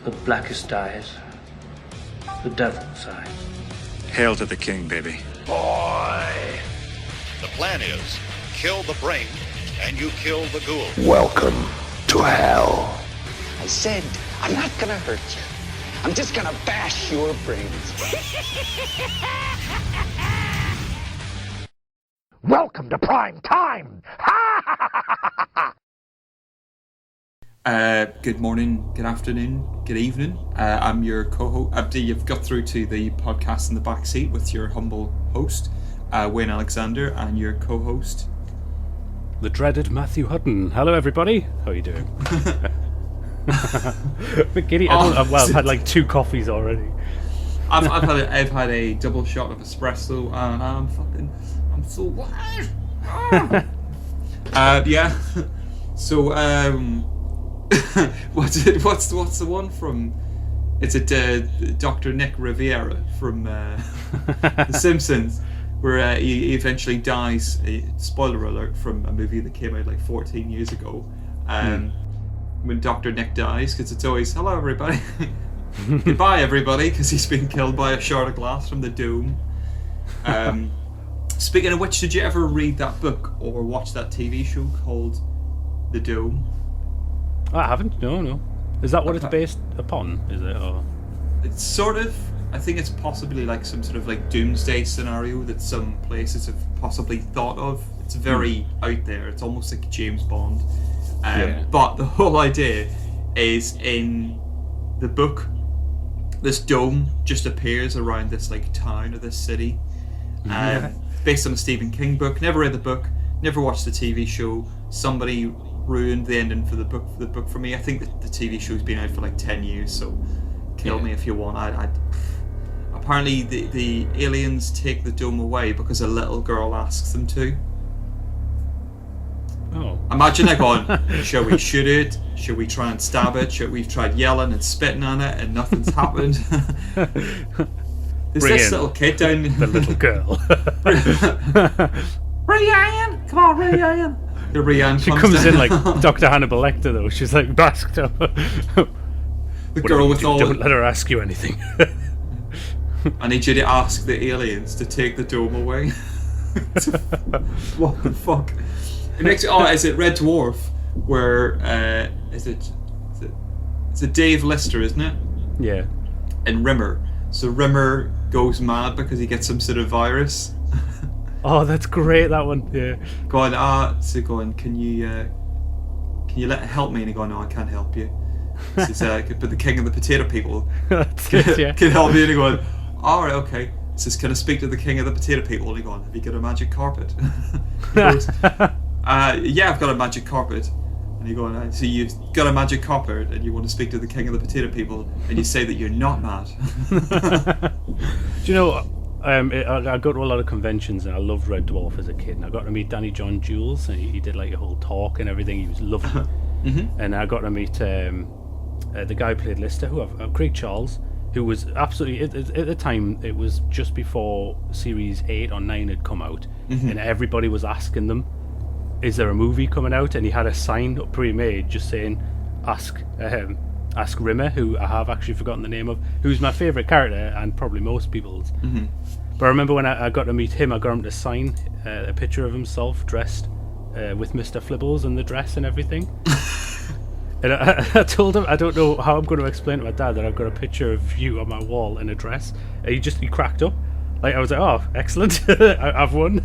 The blackest eyes, the devil's eyes. Hail to the king, baby. Boy! The plan is, kill the brain, and you kill the ghoul. Welcome to hell. I said, I'm not gonna hurt you. I'm just gonna bash your brains. Welcome to prime time. Good morning, good afternoon, good evening. I'm your co-host. You've got through to the podcast in the Backseat with your humble host, Wayne Alexander, and your co-host, the dreaded Matthew Hutton. Hello, everybody. How are you doing? Bit giddy. I've had like 2 coffees already. I've had a double shot of espresso, and I'm so wired. Yeah. So what's the one from? It's Dr. Nick Riviera from The Simpsons, where he eventually dies. Spoiler alert from a movie that came out like 14 years ago. When Dr. Nick dies, because it's always hello everybody, goodbye everybody, because he's been killed by a shard of glass from the dome. Speaking of which, did you ever read that book or watch that TV show called The Dome? I haven't. No. Is that what it's based upon? Is it? Or? It's sort of. I think it's possibly like some sort of like doomsday scenario that some places have possibly thought of. It's very out there. It's almost like James Bond. But the whole idea is in the book, this dome just appears around this like town or this city. Based on a Stephen King book. Never read the book. Never watched the TV show. Somebody ruined the ending for the book for me. I think that the TV show's been out for like 10 years, so kill me if you want. Apparently the aliens take the dome away because a little girl asks them to. Oh. Imagine they're going, shall we shoot it? Should we try and stab it? We've tried yelling and spitting on it and nothing's happened. There's this little kid down the little girl. Rhiannon! Come on, Rhiannon! The Rhiannon She comes in like Dr. Hannibal Lecter though. She's like masked up. The girl with all. Don't let her ask you anything. I need you to ask the aliens to take the dome away. What the fuck? It makes is it Red Dwarf? Where is it Dave Lister, isn't it? Yeah. And Rimmer. So Rimmer goes mad because he gets some sort of virus. Oh, that's great, that one. Yeah. Can you help me? And he goes, no, I can't help you. Says, but the king of the potato people can help you. And he goes, all right, okay. Says, can I speak to the king of the potato people? And he goes, have you got a magic carpet? He goes, yeah, I've got a magic carpet. And you go, so you've got a magic carpet and you want to speak to the king of the potato people, and you say that you're not mad. Do you know, I go to a lot of conventions and I loved Red Dwarf as a kid, and I got to meet Danny John Jules, and he did like a whole talk and everything. He was lovely. And I got to meet the guy who played Lister, Craig Charles, who was absolutely at the time, it was just before series 8 or 9 had come out, and everybody was asking them, is there a movie coming out? And he had a sign pre-made just saying, ask Rimmer, who I have actually forgotten the name of, who's my favourite character and probably most people's. But I remember when I got to meet him, I got him to sign a picture of himself dressed with Mr. Flibbles and the dress and everything. And I told him, I don't know how I'm going to explain to my dad that I've got a picture of you on my wall in a dress. And he cracked up. Like, I was like, oh, excellent, I've won.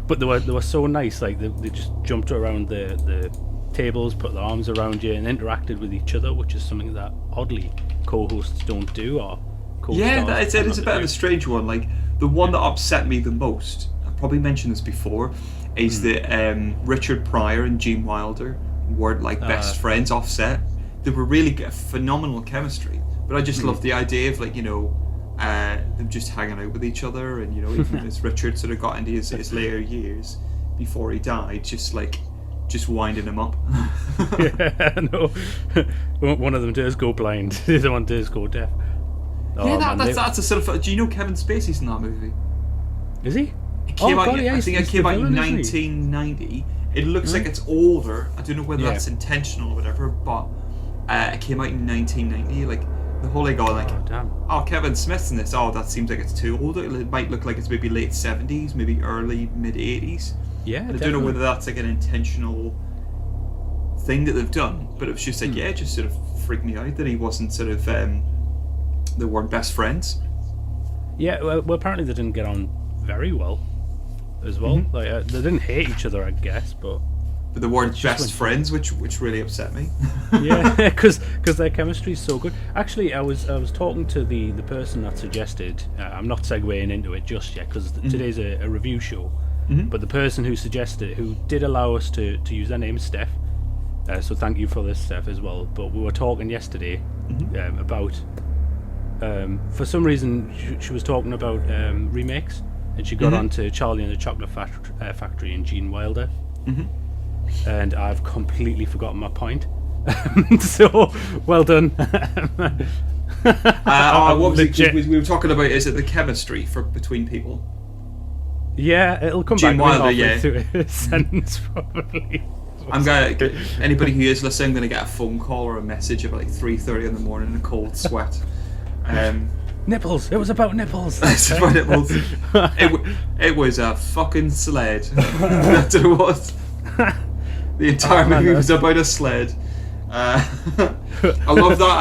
But they were so nice. Like they just jumped around the tables, put their arms around you, and interacted with each other, which is something that oddly co-hosts don't do. Or it's a bit of a strange one. Like the one that upset me the most, I've probably mentioned this before, is that Richard Pryor and Gene Wilder were like best friends offset. They were really phenomenal chemistry. But I just love the idea of like, them just hanging out with each other, and even as Richard sort of got into his later years before he died, just winding him up. Yeah, no. One of them does go blind, the other one does go deaf. That's a sort of. Do you know Kevin Spacey's in that movie? Is he? It came out. I think it came out in 1990, It looks like it's older. I don't know whether that's intentional or whatever, but it came out in 1990. Like the whole Kevin Smith's in this. Oh, that seems like it's too old. It might look like it's maybe late 70s, maybe early mid 80s. Yeah, I don't know whether that's like an intentional thing that they've done, but it was just like it just sort of freaked me out that he wasn't sort of they weren't best friends. Yeah, well, apparently they didn't get on very well as well. Like they didn't hate each other, I guess, but they weren't best friends, which really upset me. Yeah, because their chemistry is so good. Actually, I was talking to the person that suggested. I'm not segueing into it just yet because today's a review show. But the person who suggested it, who did allow us to use their name, Steph. So thank you for this, Steph, as well. But we were talking yesterday about. For some reason, she was talking about remakes, and she got onto Charlie and the Chocolate Factory and Gene Wilder. And I've completely forgotten my point. So, well done. What was it? We were talking about, is it the chemistry between people? Yeah, it'll come Gene back Wilder, through a sentence, probably. Anybody who is listening, I'm going to get a phone call or a message about like 3:30 in the morning in a cold sweat. Nipples. It was about nipples. It's about nipples. It was a fucking sled. That's what it was. The entire movie was about a sled. I love that.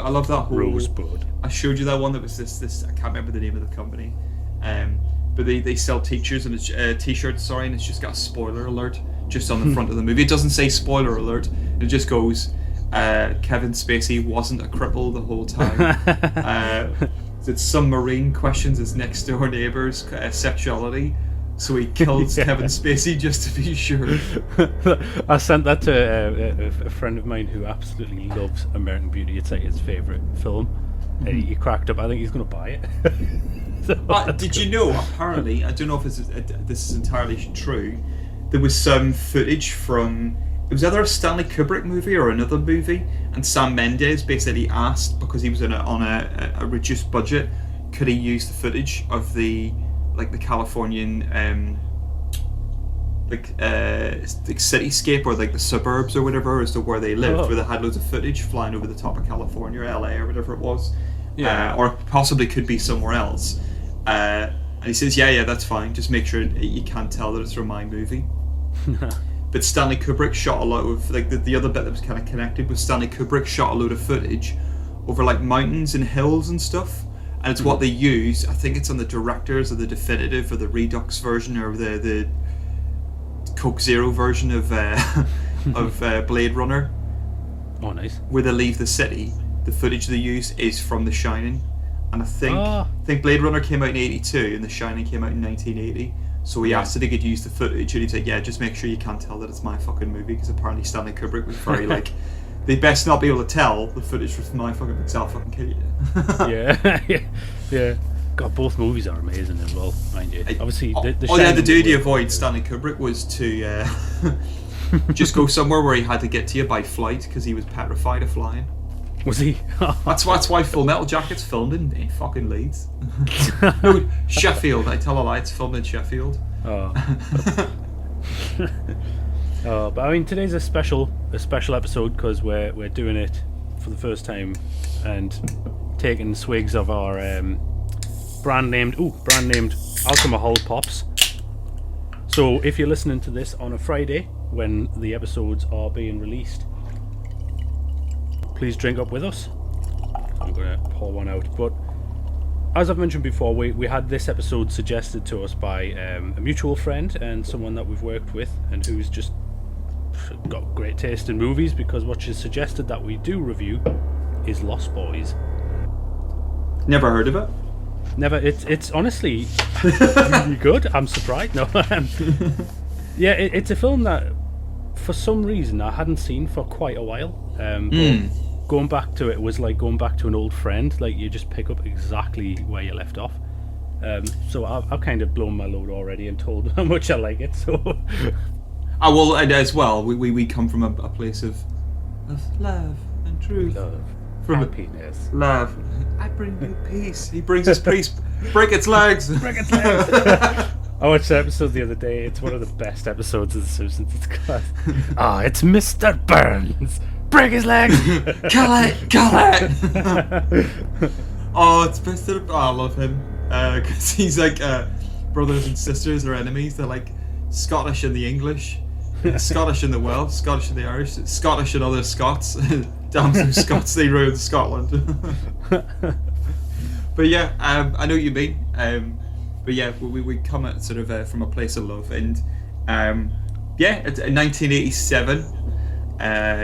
I love that whole. Rosebud. I showed you that one that was this. I can't remember the name of the company. But they sell t-shirts and t-shirts. And it's just got a spoiler alert just on the front of the movie. It doesn't say spoiler alert. It just goes. Kevin Spacey wasn't a cripple the whole time. That some Marine questions his next door neighbour's sexuality, so he killed Kevin Spacey just to be sure. I sent that to a friend of mine who absolutely loves American Beauty. It's like his favourite film. And he cracked up. I think he's going to buy it. Did you know, apparently, I don't know if this is entirely true, there was some footage from, it was either a Stanley Kubrick movie or another movie, and Sam Mendes basically asked, because he was on a reduced budget, could he use the footage of the Californian cityscape or like the suburbs or whatever as to where they lived, where they had loads of footage flying over the top of California, LA or whatever it was, or possibly could be somewhere else. And he says, yeah, that's fine. Just make sure you can't tell that it's from my movie. But Stanley Kubrick shot a lot of the other bit that was kind of connected was Stanley Kubrick shot a load of footage over like mountains and hills and stuff, and it's what they use. I think it's on the directors or the definitive or the Redux version or the Coke Zero version of Blade Runner. Oh, nice. Where they leave the city, the footage they use is from The Shining, and I think Blade Runner came out in '82 and The Shining came out in 1980. So he asked if he could use the footage, and he said, "Yeah, just make sure you can't tell that it's my fucking movie," because apparently Stanley Kubrick was very like, they best not be able to tell the footage was my fucking because I'll fucking kill you. yeah. God, both movies are amazing as well, mind you. Obviously, the duty to avoid Stanley Kubrick was to just go somewhere where he had to get to you by flight because he was petrified of flying. Was he? That's why Full Metal Jacket's filmed in fucking Leeds. No, Sheffield. I tell a lie. It's filmed in Sheffield. Oh. But I mean, today's a special episode because we're doing it for the first time and taking swigs of our brand named alcohol pops. So if you're listening to this on a Friday when the episodes are being released, please drink up with us. I'm going to pour one out. But as I've mentioned before, we had this episode suggested to us by a mutual friend and someone that we've worked with and who's just got great taste in movies, because what she suggested that we do review is Lost Boys. Never heard of it. Never. It's honestly really good. I'm surprised. No. Yeah, it's a film that for some reason I hadn't seen for quite a while. But going back to it was like going back to an old friend. Like you just pick up exactly where you left off. So I've kind of blown my load already and told how much I like it. So. Well, and as well, we come from a place of love and truth. Love. From happiness. Love. I bring you peace. He brings us peace. Break its legs. Break its legs. I watched the episode the other day. It's one of the best episodes of The Simpsons. It's class. It's Mr. Burns. Break his legs. Kill it. Oh, it's Mr. I love him because he's like brothers and sisters are enemies. They're like Scottish and the English, Scottish and the Welsh, Scottish and the Irish, Scottish and other Scots. Damn some Scots, they ruined Scotland. But yeah, I know what you mean. But yeah, we come at sort of from a place of love, and yeah, it's 1987,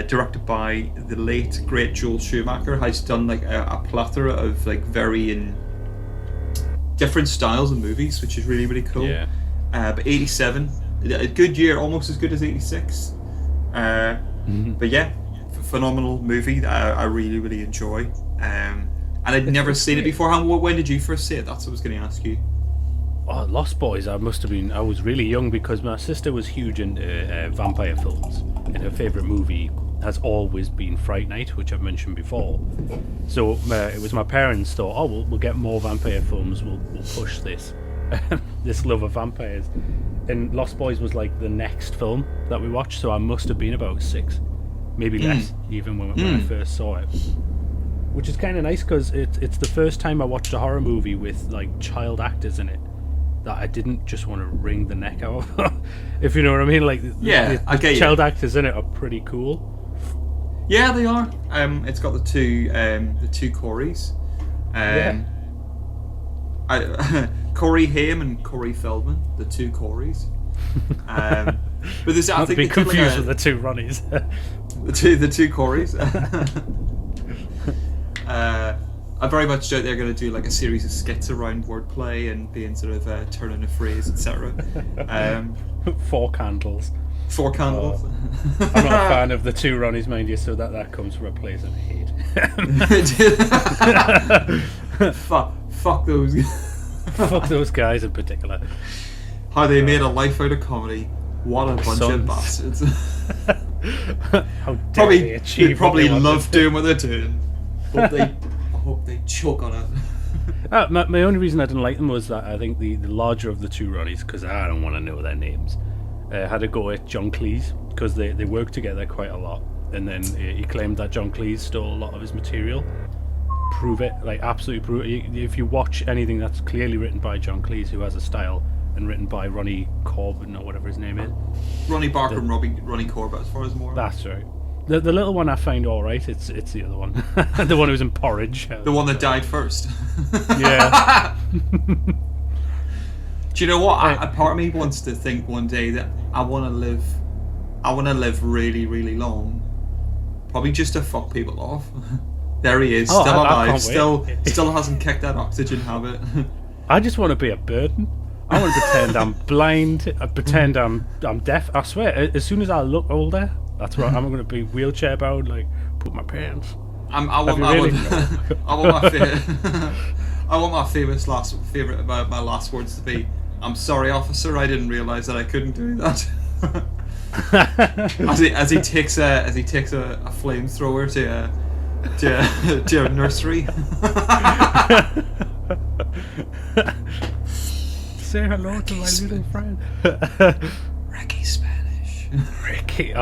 directed by the late great Joel Schumacher, has done like a plethora of like varying different styles of movies, which is really really cool. Yeah. But 87, a good year, almost as good as 86. But yeah, phenomenal movie that I really really enjoy. And I'd never seen it before. When did you first see it? That's what I was going to ask you. Oh, Lost Boys, I was really young because my sister was huge into vampire films, and her favourite movie has always been Fright Night, which I've mentioned before. So it was my parents thought, oh, we'll get more vampire films, we'll push this this love of vampires. And Lost Boys was like the next film that we watched, so I must have been about 6, maybe less, even when I first saw it. Which is kind of nice because it's the first time I watched a horror movie with like child actors in it that I didn't just want to wring the neck out of. If you know what I mean, like I get child actors in it are pretty cool. Yeah, they are. It's got the two Coreys. Corey Haim and Corey Feldman, the two Coreys. But there's I Not to think be confused with the two Ronnies. the two Coreys. I very much doubt they're going to do like a series of skits around wordplay and being sort of turning a phrase, etc. 4 candles. 4 candles. I'm not a fan of the two Ronnies, mind you, so that comes from a place of hate. Fuck those. Fuck those guys in particular. How they made a life out of comedy. What a bunch of bastards. How dare they achieve? They probably love doing what they're doing. I hope they choke on it. My only reason I didn't like them was that I think the larger of the two Ronnies, because I don't want to know their names, had a go at John Cleese because they worked together quite a lot, and then he claimed that John Cleese stole a lot of his material. Prove it, like absolutely prove it. If you watch anything that's clearly written by John Cleese, who has a style, and written by Ronnie Corbin or whatever his name is, Ronnie Barker and Ronnie Corbett, as far as more. That's right. The little one I find all right. It's the other one, the one who's in Porridge. The one that died first. Yeah. Do you know what? A part of me wants to think one day that I want to live really, really long, probably just to fuck people off. There he is, still alive, still hasn't kicked that oxygen habit. I just want to be a burden. I want to pretend I'm blind. I pretend I'm deaf. I swear, as soon as I look older, that's right. I'm going to be wheelchair bound, like put my pants. I want my favorite last words to be, "I'm sorry, officer. I didn't realise that I couldn't do that." as he takes a flamethrower to a nursery. Say hello to my little friend. Ricky Spanish. Ricky,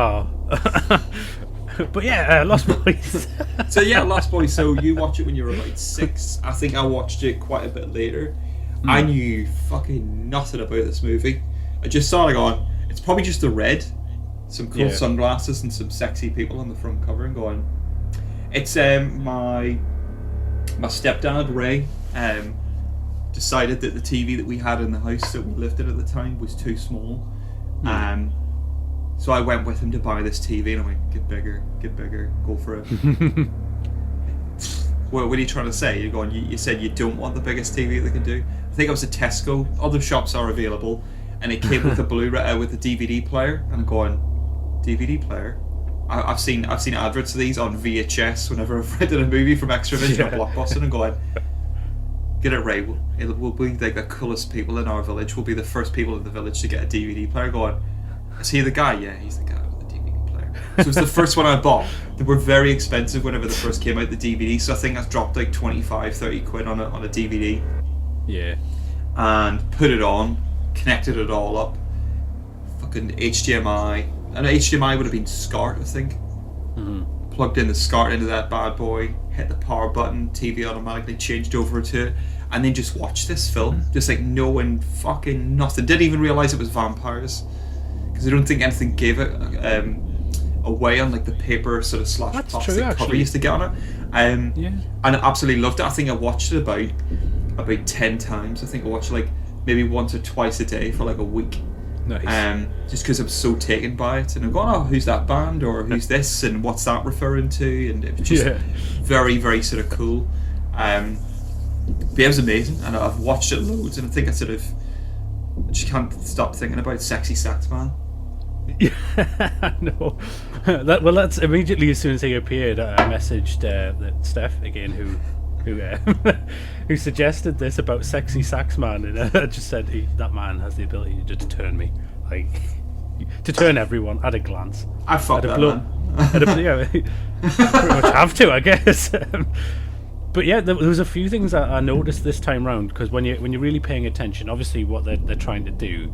but yeah, Lost Boys. So yeah, Lost Boys. So you watch it when you were like 6. I think I watched it quite a bit later. I knew fucking nothing about this movie. I just saw it going, it's probably just the red, some cool sunglasses and some sexy people on the front cover, and going, it's my stepdad Ray decided that the TV that we had in the house that we lived in at the time was too small. So I went with him to buy this TV, and I went, get bigger, go for it. What are you trying to say? You're going, you said you don't want the biggest TV they can do? I think it was a Tesco. Other shops are available, and it came with a Blu-ray with a DVD player, and I'm going, DVD player? I've seen adverts of these on VHS whenever I've rented a movie from Extravision or Blockbuster, and going, get it right. We'll be like the coolest people in our village. We'll be the first people in the village to get a DVD player. Going, is he the guy? Yeah, he's the guy with the DVD player. So it's the first one I bought. They were very expensive whenever they first came out, the DVD. So I think I dropped like 25-30 quid on a DVD. Yeah. And put it on, connected it all up. Fucking HDMI. And HDMI would have been SCART, I think. Plugged in the SCART into that bad boy, hit the power button, TV automatically changed over to it, and then just watched this film, just like knowing fucking nothing. Didn't even realise it was vampires, because I don't think anything gave it away on like the paper sort of slash That's plastic true, cover actually. you used to get on it. And I absolutely loved it. I think I watched it about 10 times. I think I watched like maybe once or twice a day for like a week. Nice. Just because I was so taken by it, and I'm going, oh, who's that band, or who's this, and what's that referring to, and it was just very, very sort of cool. But yeah, it was amazing, and I've watched it loads, and I think I just can't stop thinking about Sexy Sax Man. Yeah, no. That's immediately as soon as he appeared, I messaged Steph again, who suggested this about Sexy Sax Man, and I just said that man has the ability to turn me, like to turn everyone at a glance. I fucked that man. Yeah, pretty much have to, I guess. But yeah, there was a few things that I noticed this time round, because when you're really paying attention, obviously what they're trying to do.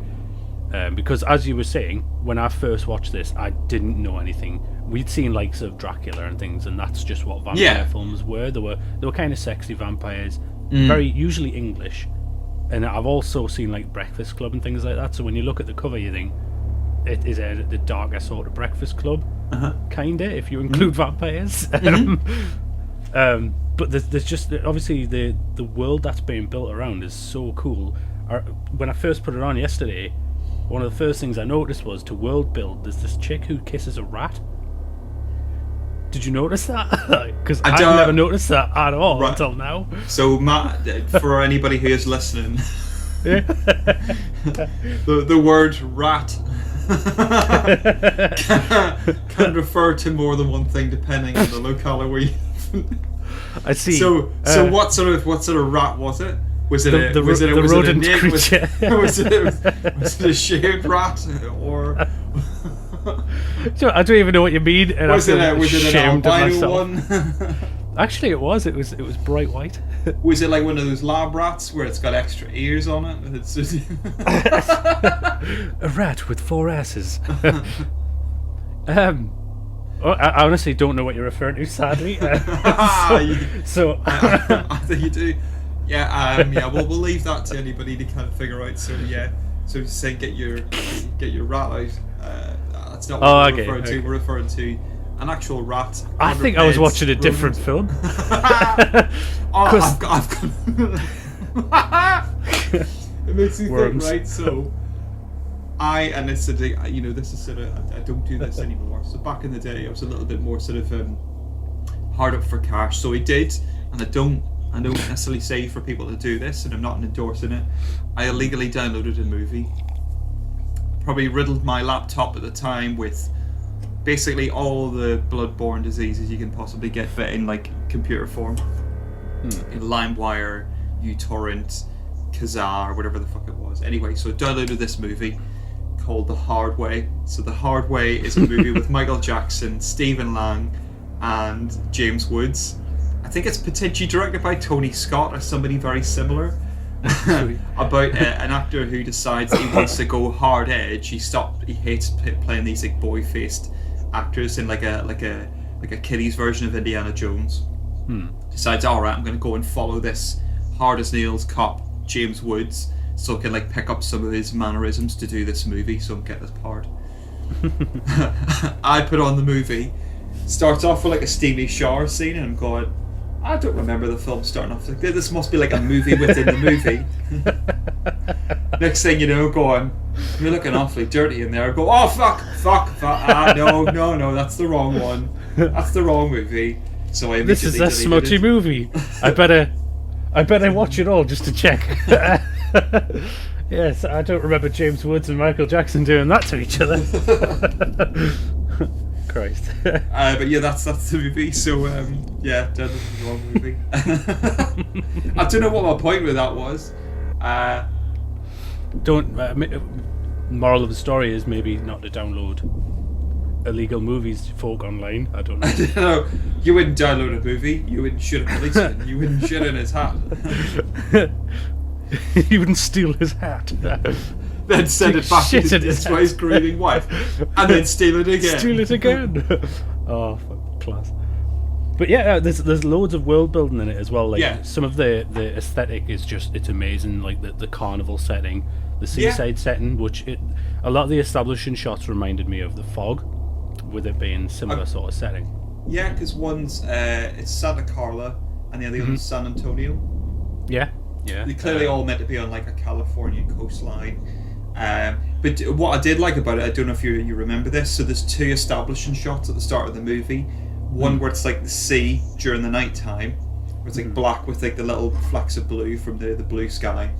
Because as you were saying, when I first watched this, I didn't know anything. We'd seen likes of Dracula and things, and that's just what vampire films were. They were kind of sexy vampires, very usually English. And I've also seen like Breakfast Club and things like that. So when you look at the cover, you think it is the darker sort of Breakfast Club, kinda, if you include vampires. But there's just obviously the world that's being built around is so cool. When I first put it on yesterday, one of the first things I noticed was, to world build, there's this chick who kisses a rat. Did you notice that? Because I've never noticed that at all until now. So Matt, for anybody who is listening, the word rat can refer to more than one thing depending on the locale where you live. I see. So what sort of rat was it? Was it a rodent naked creature? Was it a shaved rat, or I don't even know what you mean. And was it an ashamed of albino myself. one? Actually, it was bright white. Was it like one of those lab rats where it's got extra ears on it? It's just A rat with 4 asses. I honestly don't know what you're referring to, sadly. So I think you do. Yeah, we'll leave that to anybody to kind of figure out. So say get your rat out. That's not what we're referring to. We're referring to an actual rat. I think I was watching a different film. I've got it makes me think, right? So I don't do this anymore. So back in the day, I was a little bit more sort of hard up for cash. So I did, and I don't necessarily say for people to do this, and I'm not endorsing it. I illegally downloaded a movie. Probably riddled my laptop at the time with basically all the bloodborne diseases you can possibly get, but in like computer form. In LimeWire, uTorrent, Kazaa, or whatever the fuck it was. Anyway, so I downloaded this movie called The Hard Way. So The Hard Way is a movie with Michael Jackson, Stephen Lang, and James Woods. I think it's potentially directed by Tony Scott or somebody very similar. About an actor who decides he wants to go hard edge. He hates playing these like boy-faced actors in like a kiddies version of Indiana Jones. Decides, all right, I'm going to go and follow this hard as nails cop James Woods, so I can like pick up some of his mannerisms to do this movie, so I can get this part. I put on the movie. Starts off with like a steamy shower scene, and I'm going, I don't remember the film starting off like this. Must be like a movie within the movie. Next thing you know, going, you're looking awfully dirty in there. I go, oh fuck. No, that's the wrong one. That's the wrong movie. So I this is a smutty movie. I better watch it all just to check. Yes, I don't remember James Woods and Michael Jackson doing that to each other. Christ. But yeah, that's the movie. So yeah, that was the wrong movie. I don't know what my point with that was. Moral of the story is maybe not to download illegal movies, folk online. I don't know. I don't know. You wouldn't download a movie. You wouldn't shoot a policeman. You wouldn't shit in his hat. You wouldn't steal his hat. then send it back to his grieving wife, and then steal it again. Steal it again. Oh, fuck, class. But yeah, there's loads of world building in it as well. Like some of the aesthetic is just, it's amazing. Like the carnival setting, the seaside setting, which a lot of the establishing shots reminded me of The Fog, with it being similar sort of setting. Yeah, because one's it's Santa Carla, and the other one's San Antonio. Yeah, yeah. They're clearly all meant to be on like a California coastline. But what I did like about it, I don't know if you remember this. So there's 2 establishing shots at the start of the movie. One where it's like the sea during the night time, where it's like black with like the little flecks of blue from the blue sky.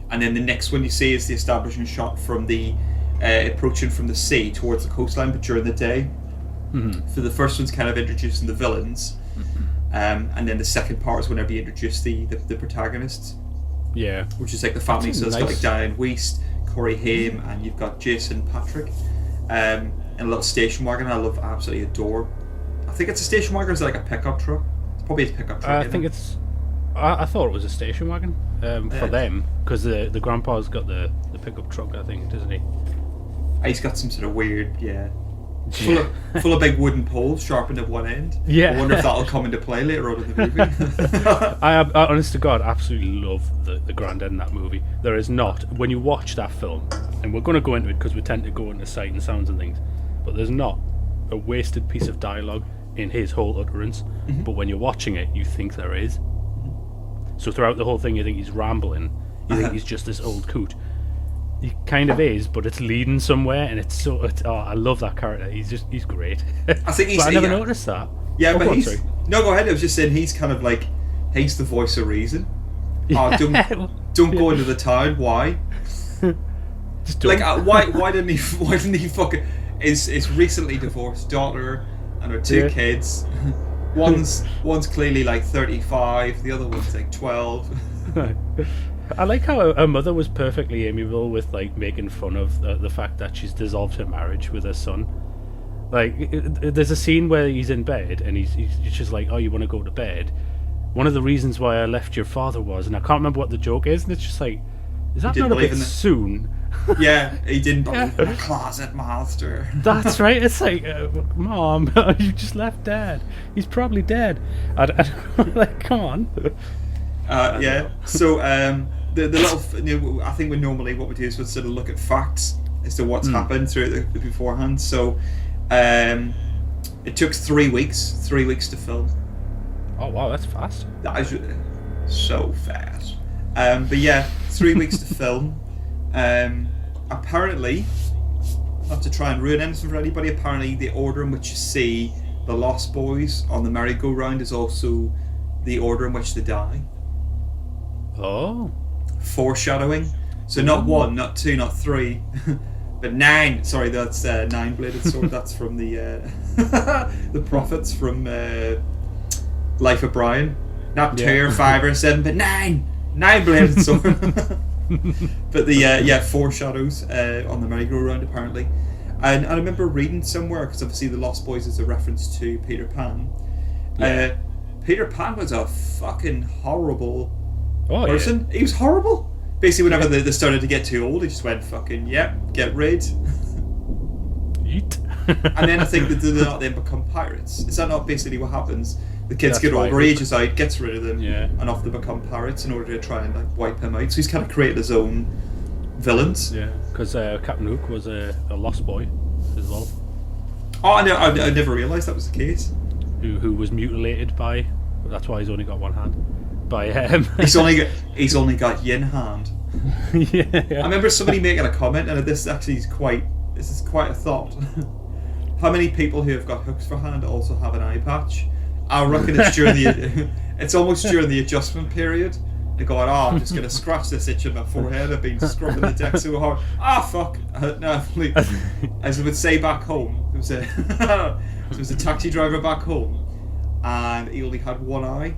And then the next one you see is the establishing shot from the approaching from the sea towards the coastline, but during the day. So the first one's kind of introducing the villains, and then the second part is whenever you introduce the protagonists. Yeah, which is like the family. So it's got like Diane Wiest, Corey Haim, and you've got Jason Patrick, and a little station wagon. I absolutely adore. I think it's a station wagon. Or is it like a pickup truck? It's probably a pickup truck. I think it's. I thought it was a station wagon for them, because the grandpa's got the pickup truck, I think, doesn't he? He's got some sort of weird, full of big wooden poles sharpened at one end. Yeah. I wonder if that'll come into play later on in the movie. I honest to God, absolutely love the granddad in that movie. There is not, when you watch that film, and we're going to go into it because we tend to go into sight and sounds and things, but there's not a wasted piece of dialogue in his whole utterance. But when you're watching it, you think there is. So throughout the whole thing, you think he's rambling. You think he's just this old coot. He kind of is, but it's leading somewhere, and it's I love that character. He's great. I think he's. But I never noticed that. Yeah, but he's. No, go ahead. I was just saying he's kind of like he's the voice of reason. Yeah. Oh, don't go into the town. Why? Just don't. Like why didn't he fucking his recently divorced daughter and her 2 kids. One's clearly like 35, the other one's like 12. I like how her mother was perfectly amiable with like making fun of the fact that she's dissolved her marriage with her son. Like, there's a scene where he's in bed and he's just like, "Oh, you want to go to bed? One of the reasons why I left your father was," and I can't remember what the joke is, and it's just like, is that not a bit soon? Yeah, he didn't believe in a closet monster. That's right. It's like, Mom, you just left Dad. He's probably dead. Like, come on. Yeah. So the little, I think what we do is we'll sort of look at facts as to what's happened through the beforehand. So it took 3 weeks to film. Oh wow, that's fast. That is so fast. But yeah, 3 weeks to film. Apparently, not to try and ruin anything for anybody, apparently the order in which you see the Lost Boys on the merry-go-round is also the order in which they die. Oh. Foreshadowing. So not 1, not 2, not 3, but 9. Sorry, that's 9-bladed sword. That's from the the prophets from Life of Brian. Not 2 or 5 or 7, but 9. 9-bladed sword. But the foreshadows on the merry-go-round apparently, and I remember reading somewhere, because obviously the Lost Boys is a reference to Peter Pan. Peter Pan was a fucking horrible person. He was horrible. Basically, whenever they started to get too old, he just went fucking get rid. Eat. And then I think that they not then become pirates. Is that not basically what happens? The kids get older, ages out, gets rid of them, and off they become pirates in order to try and like wipe him out. So he's kind of created his own villains. Yeah, because Captain Hook was a lost boy as well. Oh, I never realised that was the case. Who was mutilated by? That's why he's only got one hand. By he's only got yin hand. Yeah. I remember somebody making a comment, and this is quite a thought. How many people who have got hooks for hand also have an eye patch? I reckon it's almost during the adjustment period. They're going, I'm just going to scratch this itch in my forehead. I've been scrubbing the deck so hard. Fuck. No, as I would say back home, there was a taxi driver back home, and he only had one eye.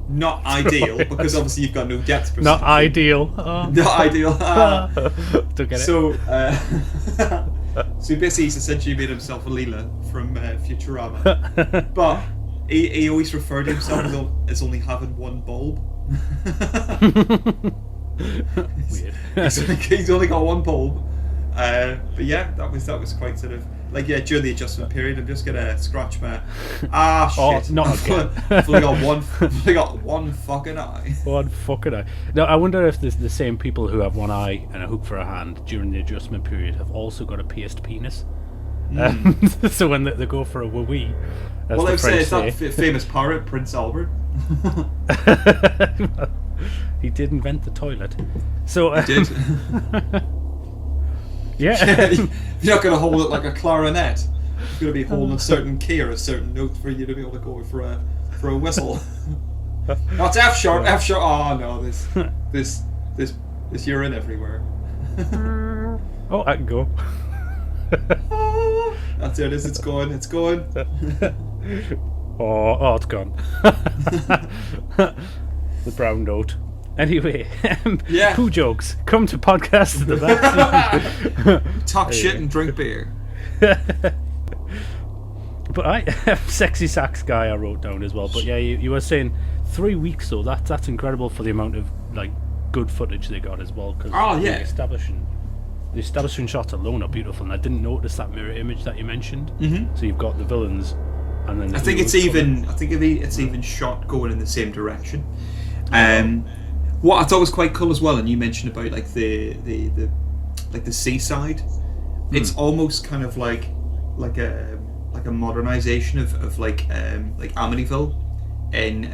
Not ideal, because obviously you've got no depth perception. Not ideal. Not ideal. Don't get it. So basically he's essentially made himself a Leela from Futurama. But he always referred to himself as only having one bulb. Weird. He's only got one bulb. But yeah, that was quite sort of like, yeah, during the adjustment period, I'm just gonna scratch my shit. Oh, not again. I've only got one fucking eye. One fucking eye. Now, I wonder if the same people who have one eye and a hook for a hand during the adjustment period have also got a pierced penis. So when they go for a wee, well, I'd say it's that famous pirate Prince Albert. He did invent the toilet. So He did. yeah. You're not going to hold it like a clarinet. You're going to be holding a certain key or a certain note for you to be able to go for a whistle. No, it's F sharp. F sharp. Oh no, this urine everywhere. Oh, I can go. That's it. It's going. It's going. Oh, it's gone. The brown note. Anyway, yeah. Poo jokes. Come to podcast in the backseat. Talk shit and drink beer. But sexy sax guy I wrote down as well. But yeah, you were saying 3 weeks though. That's incredible for the amount of like good footage they got as well. Cause the establishing shots alone are beautiful, and I didn't notice that mirror image that you mentioned. Mm-hmm. So you've got the villains, and then I think it's even shot going in the same direction. What I thought was quite cool as well, and you mentioned about like the seaside. It's almost kind of like a modernization of like Amityville in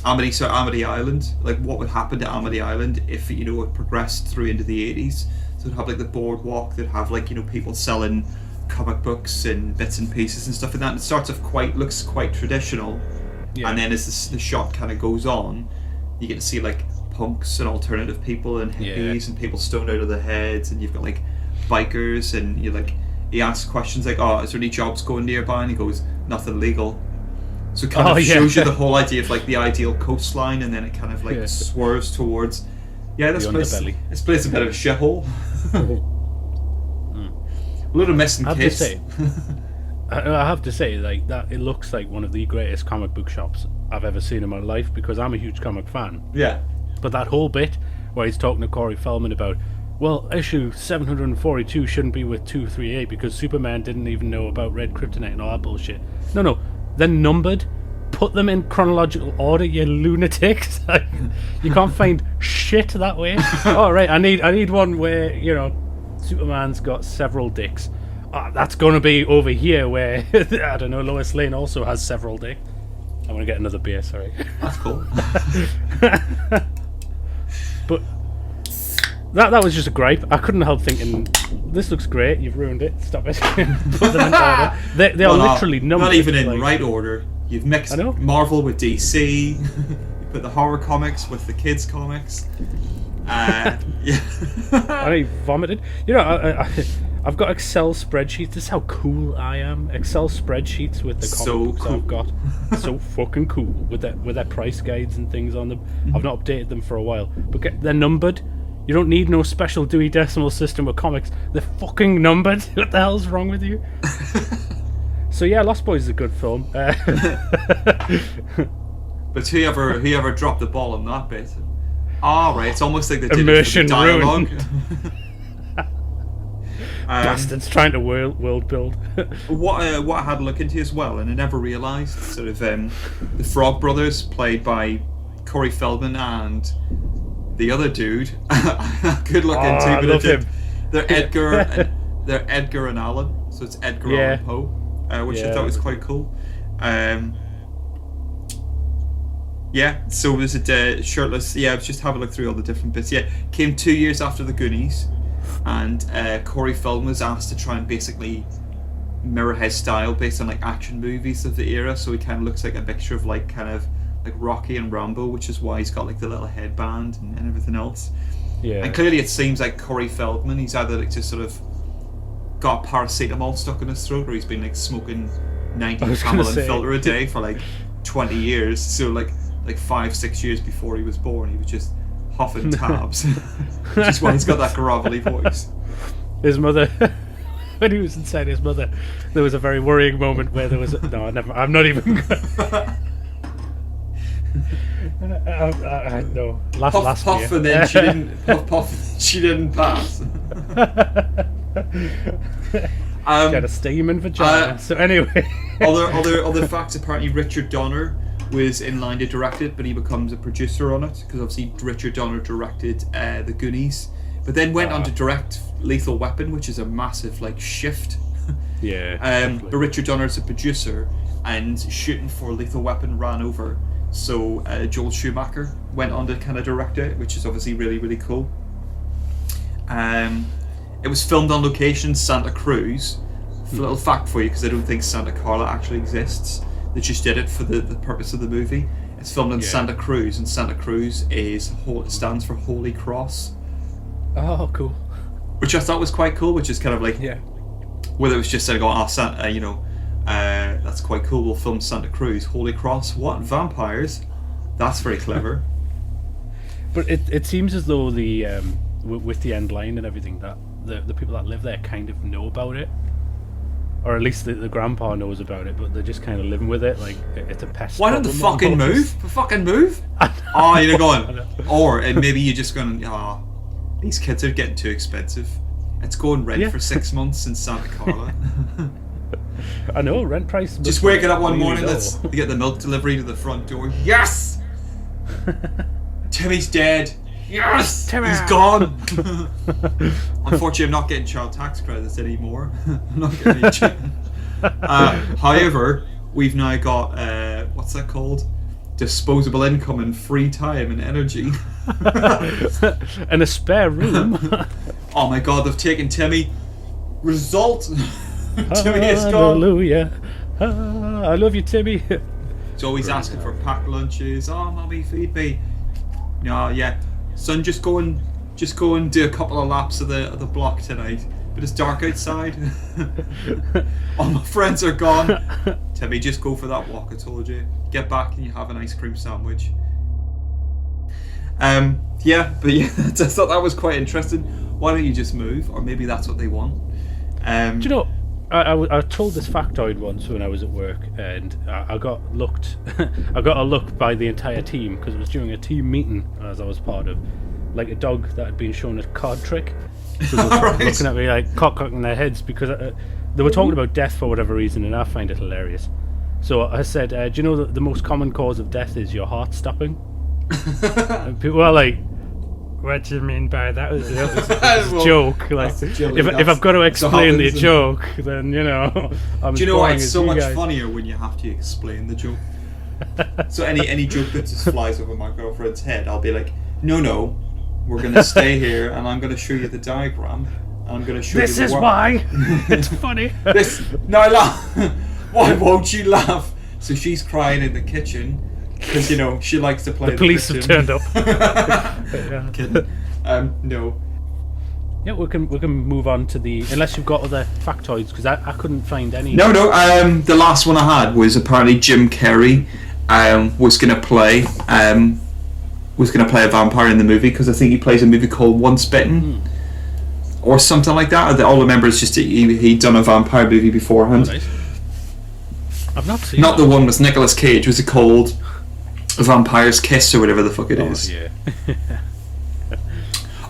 Amity Island. Like what would happen to Amity Island if it progressed through into the 80s. So it'd have like the boardwalk, they'd have like people selling comic books and bits and pieces and stuff like that. And it starts off looks quite traditional, and then as the shot kind of goes on, you get to see like punks and alternative people and hippies and people stoned out of their heads, and you've got like bikers, and he asks questions like, "Oh, is there any jobs going nearby?" And he goes, "Nothing legal." So it kind of shows you the whole idea of like the ideal coastline, and then it kind of like swerves towards this place a bit of a shithole. A lot of missing kids. I have to say, like that, it looks like one of the greatest comic book shops I've ever seen in my life, because I'm a huge comic fan. Yeah. But that whole bit where he's talking to Corey Feldman about, well, issue 742 shouldn't be with 238 because Superman didn't even know about red kryptonite and all that bullshit. No, they're numbered. Put them in chronological order, you lunatics. You can't find shit that way. Oh, right, I need one where, Superman's got several dicks. That's going to be over here where, I don't know, Lois Lane also has several dicks. I'm going to get another beer, sorry. That's cool. But that was just a gripe. I couldn't help thinking, this looks great, you've ruined it, stop it. Put them in order. They are literally numbered. Not even in right order. You've mixed Marvel with DC. You put the horror comics with the kids comics. Yeah. I vomited. I've got Excel spreadsheets. This is how cool I am. Excel spreadsheets with the comic books I've got. So fucking cool with their price guides and things on them. I've not updated them for a while, but they're numbered. You don't need no special Dewey Decimal System with comics. They're fucking numbered. What the hell's wrong with you? So yeah, Lost Boys is a good film. But whoever dropped the ball on that bit? Right, it's almost like they did immersion it for the dialogue. Bastards trying to world build. What I had to look into as well, and I never realised, sort of the Frog Brothers, played by Corey Feldman and the other dude. Good look into, but him. They're Edgar and Allan, so it's Edgar Allan Poe, which I thought was quite cool. So was it shirtless? Yeah, I was just having a look through all the different bits. Yeah, came 2 years after the Goonies, and Corey Feldman was asked to try and basically mirror his style based on like action movies of the era. So he kind of looks like a mixture of like kind of like Rocky and Rambo, which is why he's got like the little headband and everything else. Yeah. And clearly it seems like Corey Feldman, he's either like just sort of got paracetamol stuck in his throat, or he's been like smoking 90 Camel and filter a day for like 20 years. So like 5-6 years before he was born, he was just huffing tabs. Which is why he's got that gravelly voice. His mother, when he was inside his mother, there was a very worrying moment where there was I'm not even No. Puff, Last puff, year. and then she didn't. Puff, puff, and then she didn't pass. Got a steaming vagina. So anyway. other facts. Apparently, Richard Donner was in line to direct it, but he becomes a producer on it because obviously Richard Donner directed The Goonies, but then went on to direct Lethal Weapon, which is a massive shift. Yeah. But Richard Donner is a producer, and shooting for Lethal Weapon ran over. So Joel Schumacher went on to kind of direct it, which is obviously really, really cool. It was filmed on location Santa Cruz. A little fact for you, because I don't think Santa Carla actually exists. They just did it for the purpose of the movie. It's filmed in Santa Cruz, and Santa Cruz stands for Holy Cross. Oh, cool. Which I thought was quite cool, which is kind of whether it was just going, that's quite cool, we'll film Santa Cruz. Holy Cross, what? Vampires? That's very clever. But it seems as though the with the end line and everything, that the people that live there kind of know about it. Or at least the grandpa knows about it, but they're just kind of living with it, like it's a pest. Why don't they fucking move? Fucking move? Oh, you're going. Or maybe you're just going, these kids are getting too expensive. It's going rent for 6 months in Santa Carla. I know, rent price. Just waking up one morning, let's get the milk delivery to the front door. Yes! Timmy's dead. Yes! Timmy! He's gone! Unfortunately, I'm not getting child tax credits anymore. I'm not getting however, we've now got, what's that called? Disposable income and free time and energy. And a spare room. Oh my god, they've taken Timmy. Result! Timmy is gone. Hallelujah. I love you, Timmy. He's always asking for packed lunches. Oh, mommy, feed me. Yeah. Son, just go and do a couple of laps of the block tonight. But it's dark outside. All my friends are gone. Timmy, just go for that walk, I told you. Get back and you have an ice cream sandwich. I thought that was quite interesting. Why don't you just move? Or maybe that's what they want. Do you know, I told this factoid once when I was at work, and I got looked. I got a look by the entire team because it was during a team meeting as I was part of, like a dog that had been shown a card trick. So they were looking at me like cocking their heads because they were talking about death for whatever reason, and I find it hilarious. So I said, "Do you know that the most common cause of death is your heart stopping?" And people are like, "What do you mean by that?" It's a joke. Like, if I've got to explain the joke, then I'm. Do you know why it's so much funnier when you have to explain the joke? So any joke that just flies over my girlfriend's head, I'll be like, no, we're gonna stay here, and I'm gonna show you the diagram, and I'm gonna show you. This is why it's funny. No, laugh. Why won't you laugh? So she's crying in the kitchen. Because she likes to play. The police have turned up. Kidding. No. Yeah, we can move on to the, unless you've got other factoids, because I couldn't find any. No. The last one I had was apparently Jim Carrey was gonna play a vampire in the movie, because I think he plays a movie called Once Bitten or something like that. All I remember is just he'd done a vampire movie beforehand. Oh, nice. I've not seen. Not the one with Nicolas Cage. Was it called A Vampire's Kiss or whatever the fuck it is? Yeah.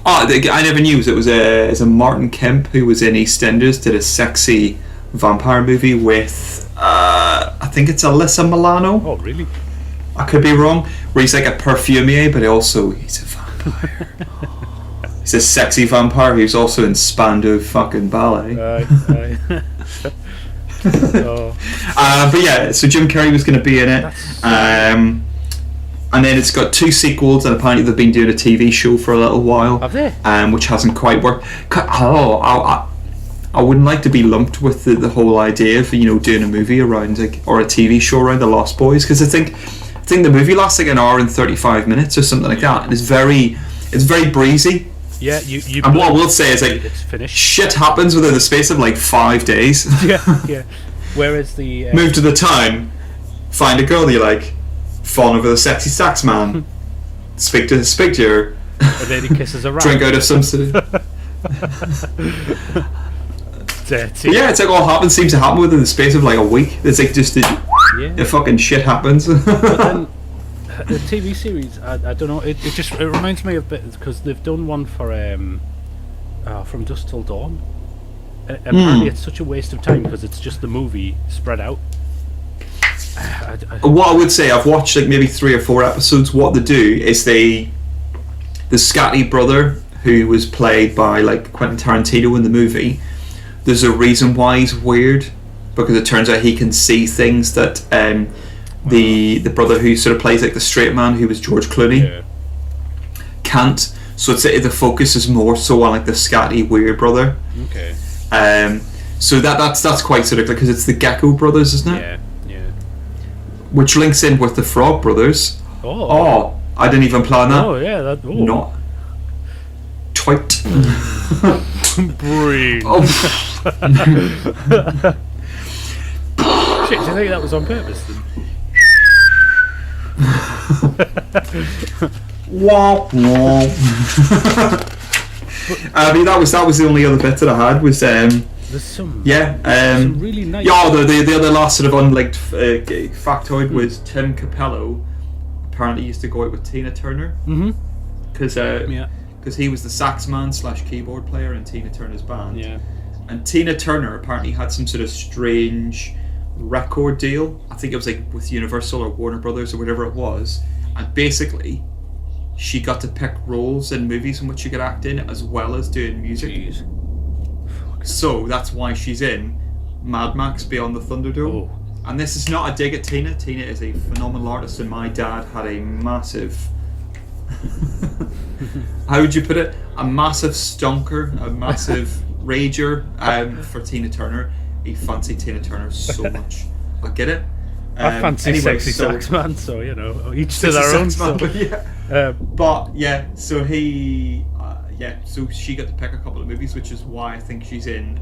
I never knew. It was a Martin Kemp who was in EastEnders, did a sexy vampire movie with I think it's Alyssa Milano. Oh, really? I could be wrong. Where he's like a perfumier, but he's a vampire. He's a sexy vampire. He was also in Spandau fucking Ballet. But yeah, so Jim Carrey was going to be in it. And then it's got 2 sequels, and apparently they've been doing a TV show for a little while. Have they? Which hasn't quite worked. I wouldn't like to be lumped with the whole idea of doing a movie around or a TV show around the Lost Boys, because I think the movie lasts like an hour and 35 minutes or something like that, and it's very breezy. Yeah, you. And what I will say is it's finished. Shit happens within the space of 5 days. yeah. Whereas the move to the town, find a girl you like, fawn over the sexy sax man, speak to her, and then he kisses a rat. Drink out of some sort of. Dirty. Yeah, it's all seems to happen within the space of a week. It's just the fucking shit happens. But then, the TV series, I don't know. It reminds me of bit because they've done one for From Dusk Till Dawn. Apparently, it's such a waste of time because it's just the movie spread out. What I would say, I've watched like maybe 3 or 4 episodes. What they do is the Scatty brother, who was played by like Quentin Tarantino in the movie, there's a reason why he's weird, because it turns out he can see things that the brother who sort of plays like the straight man, who was George Clooney, can't. So it's the focus is more so on like the scatty weird brother. Okay. So that's quite sort of like, because it's the Gecko brothers, isn't it? Yeah. Which links in with the Frog brothers. Oh, I didn't even plan that. Oh yeah, that. Oh. Not. Twit. Brain. Oh. Shit, do you think that was on purpose then? I mean, that was the only other bit that I had was There's some really nice. Yeah, the other last sort of unliked factoid was Tim Capello apparently used to go out with Tina Turner. Because he was the sax man / keyboard player in Tina Turner's band. Yeah. And Tina Turner apparently had some sort of strange record deal. I think it was like with Universal or Warner Brothers or whatever it was. And basically, she got to pick roles in movies in which she could act in, as well as doing music. Jeez. So that's why she's in Mad Max Beyond the Thunderdome. Oh. And this is not a dig at Tina. Tina is a phenomenal artist, and my dad had a massive... how would you put it? A massive stonker, a massive rager for Tina Turner. He fancied Tina Turner so much. I get it. I fancy sexy sax man, so you know, each to their own. So. But yeah, so he, so she got to pick a couple of movies, which is why I think she's in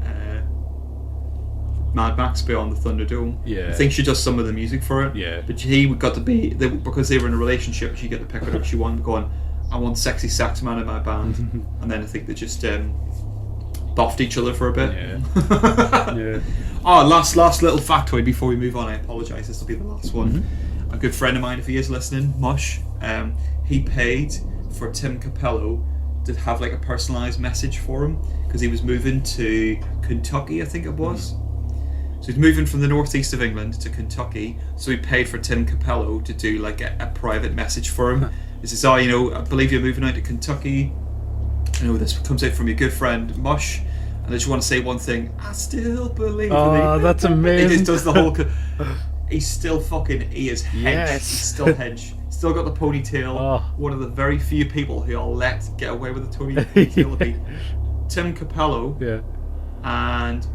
Mad Max Beyond the Thunderdome. Yeah, I think she does some of the music for it. Yeah, but he got to be because they were in a relationship. She got to pick whatever she wanted. Going, I want sexy sax man in my band, and then I think they just buffed each other for a bit. Yeah. Oh, last little factoid before we move on. I apologise. This will be the last one. A good friend of mine, if he is listening, Mush, he paid for Tim Capello to have like a personalised message for him because he was moving to Kentucky, I think it was. So he's moving from the northeast of England to Kentucky. So he paid for Tim Capello to do like a private message for him. He says, I believe you're moving out to Kentucky. This comes out from your good friend Mush. And I just want to say one thing. I still believe in me. Oh, that's amazing. He just does the whole... He's still fucking... He is hench. Yes. He's still hench. Still got the ponytail. Oh. One of the very few people who I'll let get away with the ponytail. Be Tim Capello. Yeah. And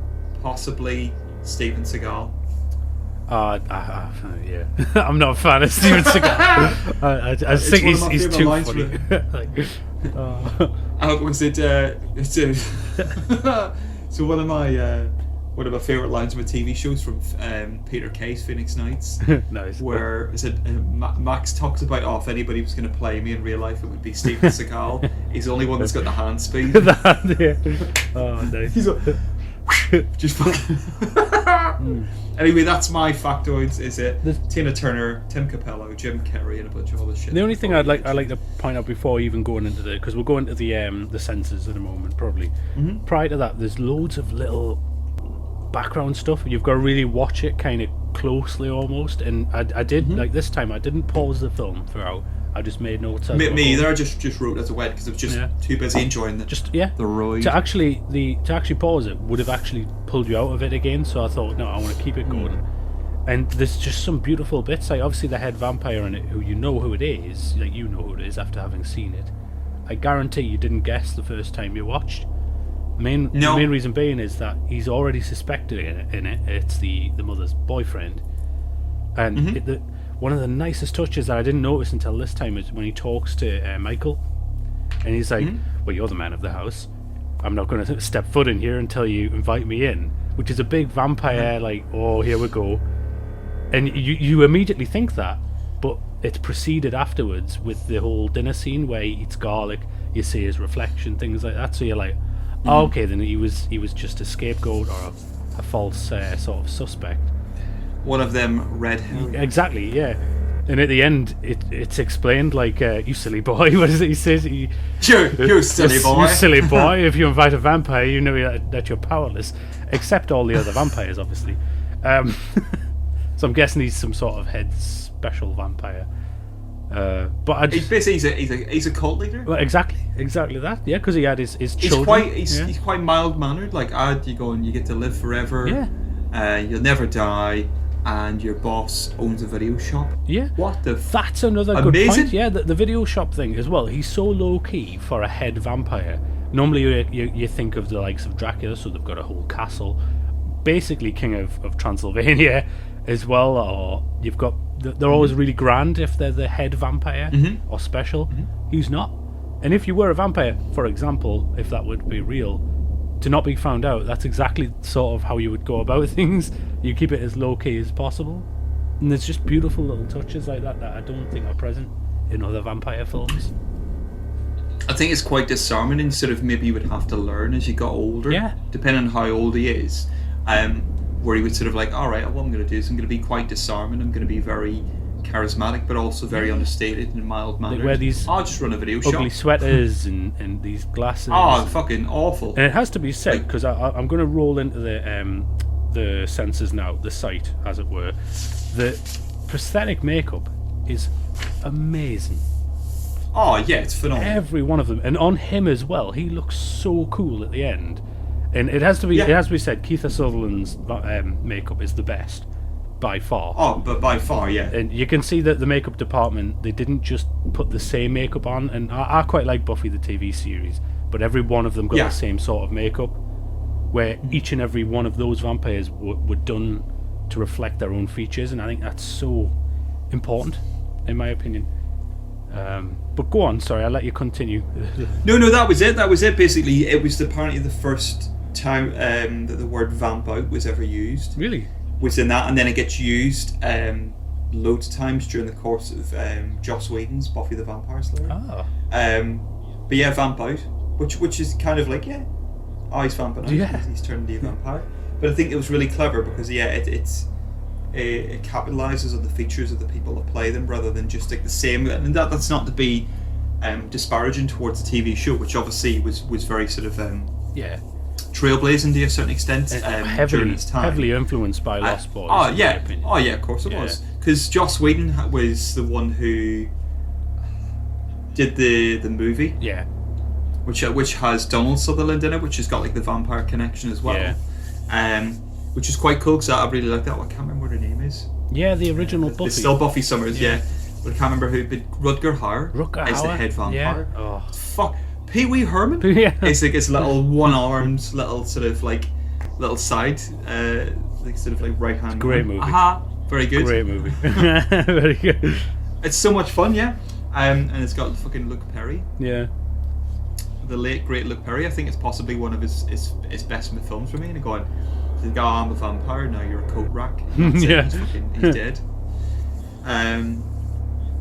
possibly Steven Seagal. Yeah. I'm not a fan of Steven Seagal. I think he's too funny. Was it? So one of my favourite lines from a TV shows from Peter Kay's Phoenix Nights. Nice. Where is it? Max talks about, if anybody was going to play me in real life, it would be Steven Seagal. He's the only one that's got the hand speed. Oh, nice. He's just fucking. Anyway, that's my factoids. Is it Tina Turner, Tim Capello, Jim Carrey, and a bunch of other shit. The only thing I'd like to point out before even going into because we'll go into the censors in a moment probably. Prior to that, there's loads of little background stuff. You've got to really watch it kind of closely almost. And I did like this time. I didn't pause the film throughout. I just made notes. Me either. I just wrote as I went because I was just too busy enjoying the ride. To actually pause it would have actually pulled you out of it again. So I thought, no, I want to keep it going. And there's just some beautiful bits. Like obviously the head vampire in it, who you know who it is, like you know who it is after having seen it. I guarantee you didn't guess the first time you watched. The main reason being is that he's already suspected in it. It's the mother's boyfriend, and one of the nicest touches that I didn't notice until this time is when he talks to Michael, and he's like, "Well, you're the man of the house. I'm not going to step foot in here until you invite me in," which is a big vampire like, "Oh, here we go," and you immediately think that, but it's preceded afterwards with the whole dinner scene where he eats garlic. You see his reflection, things like that. So you're like, oh, okay, then he was just a scapegoat or a false sort of suspect. One of them red herring. Exactly, yeah. And at the end, it's explained like, you silly boy. What is it he says? You silly boy. You silly boy. If you invite a vampire, you know that you're powerless. Except all the other vampires, obviously. So I'm guessing he's some sort of head special vampire. But he's a cult leader. Well, exactly that. Yeah, because he had his children. He's quite mild mannered. Like, you go and you get to live forever. Yeah. You'll never die. And your boss owns a video shop. Yeah. What the? That's another good point. Yeah, the video shop thing as well. He's so low key for a head vampire. Normally you think of the likes of Dracula, so they've got a whole castle, basically King of Transylvania as well. Or you've got they're always really grand if they're the head vampire or special. He's not. And if you were a vampire, for example, if that would be real, to not be found out, that's exactly sort of how you would go about things. You keep it as low-key as possible. And there's just beautiful little touches like that I don't think are present in other vampire films. I think it's quite disarming, and sort of maybe you would have to learn as you got older. Yeah. Depending on how old he is. Where he would sort of like, alright, what I'm going to do is I'm going to be quite disarming, I'm going to be very charismatic, but also very understated and mild-mannered. They wear these I'll just run a video shop. ugly sweaters and these glasses. Oh, fucking awful. And it has to be said, because I'm going to roll into the censors now, the site, as it were. The prosthetic makeup is amazing. Oh, yeah, it's phenomenal. Every one of them. And on him as well, he looks so cool at the end. And it has to be said, Keith Sutherland's makeup is the best. By far. Oh, but by far, yeah. And you can see that the makeup department, they didn't just put the same makeup on. And I quite like Buffy the TV series, but every one of them got the same sort of makeup, where each and every one of those vampires were done to reflect their own features, and I think that's so important, in my opinion. But go on, sorry, I'll let you continue. No, that was it. Basically, it was apparently the first time that the word vamp out was ever used. Really? Was in that, and then it gets used loads of times during the course of Joss Whedon's Buffy the Vampire Slayer. Oh. But yeah, vamp out, which is kind of like, he's vamping out. Yeah. He's turned into a vampire. But I think it was really clever because it capitalizes on the features of the people that play them rather than just like the same. And that's not to be disparaging towards the TV show, which obviously was very sort of trailblazing to a certain extent during its time. Heavily influenced by Lost Boys. Of course it was. Because Joss Whedon was the one who did the movie. Yeah. Which has Donald Sutherland in it, which has got like the vampire connection as well. Yeah. Which is quite cool because I really like that one. I can't remember what her name is. Yeah, the original Buffy. It's still Buffy Summers, yeah. But I can't remember who. But Rutger Hauer is the head vampire. Yeah. Oh. Fuck. Pee Wee Herman. Yeah. It's like his little one-armed little sort of like little side, like sort of like right hand. Great movie. Aha. Very good. Great movie. Very good. It's so much fun, yeah. And it's got fucking Luke Perry. Yeah. The late great Luke Perry. I think it's possibly one of his best films for me. And going, I'm a vampire. Now you're a coat rack. Yeah. He's dead.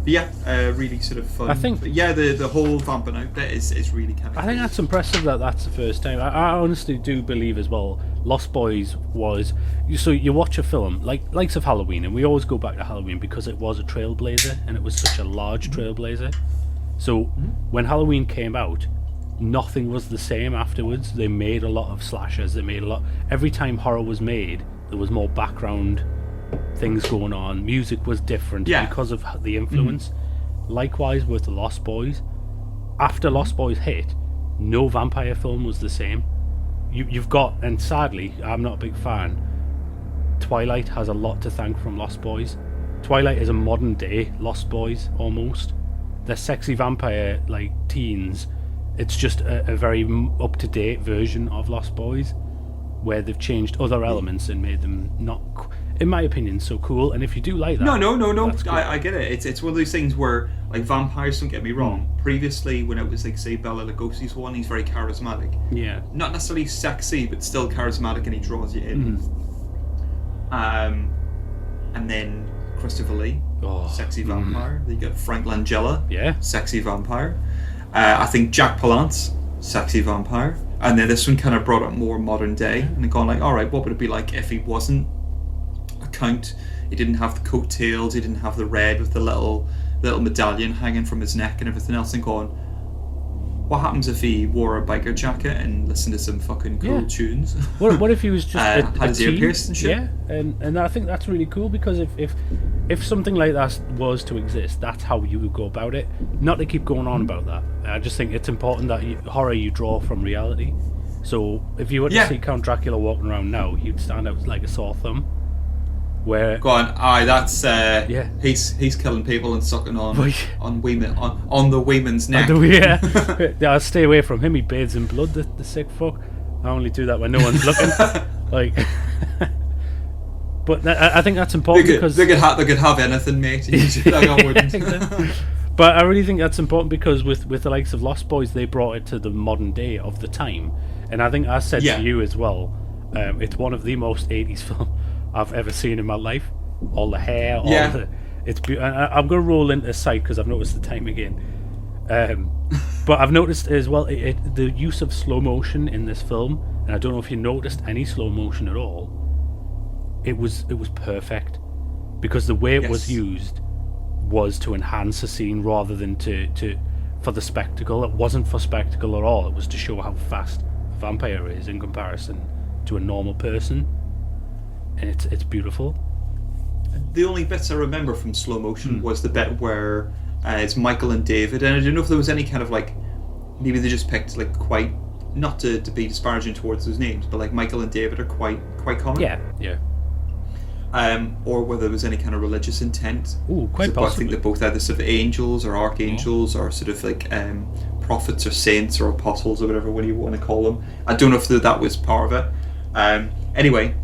But yeah, really sort of fun. I think, but yeah, the whole vamping out bit is really kind of. I think that's impressive that that's the first time. I honestly do believe as well. Lost Boys was so you watch a film likes of Halloween, and we always go back to Halloween because it was a trailblazer and it was such a large trailblazer. So when Halloween came out, nothing was the same afterwards. They made a lot of slashers. They made a lot. Every time horror was made, there was more background things going on. Music was different because of the influence. Likewise with Lost Boys. After Lost Boys hit, no vampire film was the same. You've got, and sadly, I'm not a big fan, Twilight has a lot to thank from Lost Boys. Twilight is a modern day Lost Boys almost. They're sexy vampire like teens. It's just a very up to date version of Lost Boys, where they've changed other elements and made them not, in my opinion, so cool. And if you do like that, no, I get it. It's one of those things where, like, vampires, don't get me wrong. Previously, when it was like, say, Bela Lugosi's one, he's very charismatic. Yeah. Not Not necessarily sexy, but still charismatic, and he draws you in. And then Christopher Lee, sexy vampire. Then you got Frank Langella, sexy vampire. I think Jack Palance, sexy vampire. And then this one kind of brought up more modern day, and gone like, all right, what would it be like if he wasn't a count? He didn't have the coattails. He didn't have the red with the little medallion hanging from his neck and everything else. And going, what happens if he wore a biker jacket and listened to some fucking cool tunes? What if he was just had a his ear teen? pierced and shit? Yeah, and I think that's really cool, because if something like that was to exist, that's how you would go about it. Not to keep going on about that. I just think it's important that horror you draw from reality. So if you were to see Count Dracula walking around now, he'd stand out like a sore thumb. Where go on, that's he's killing people and sucking on women on the women's neck. I'll stay away from him. He bathes in blood, the sick fuck. I only do that when no one's looking. Like, but I think that's important because they could have anything, mate. I wouldn't. Exactly. But I really think that's important because with the likes of Lost Boys, they brought it to the modern day of the time, and I think I said to you as well, it's one of the most 80s films I've ever seen in my life. All the hair, it's I'm going to roll into sight because I've noticed the time again. But I've noticed as well the use of slow motion in this film, and I don't know if you noticed any slow motion at all. It was perfect, because the way it was used was to enhance the scene rather than to for the spectacle. It wasn't for spectacle at all. It was to show how fast a vampire is in comparison to a normal person. And it's beautiful. The only bits I remember from slow motion was the bit where it's Michael and David, and I don't know if there was any kind of like, maybe they just picked like quite, not to be disparaging towards those names, but like Michael and David are quite common. Yeah. Or whether there was any kind of religious intent. Ooh, quite possibly. I think they're both either sort of angels or archangels or sort of like prophets or saints or apostles or whatever one you want to call them. I don't know if that was part of it. Anyway,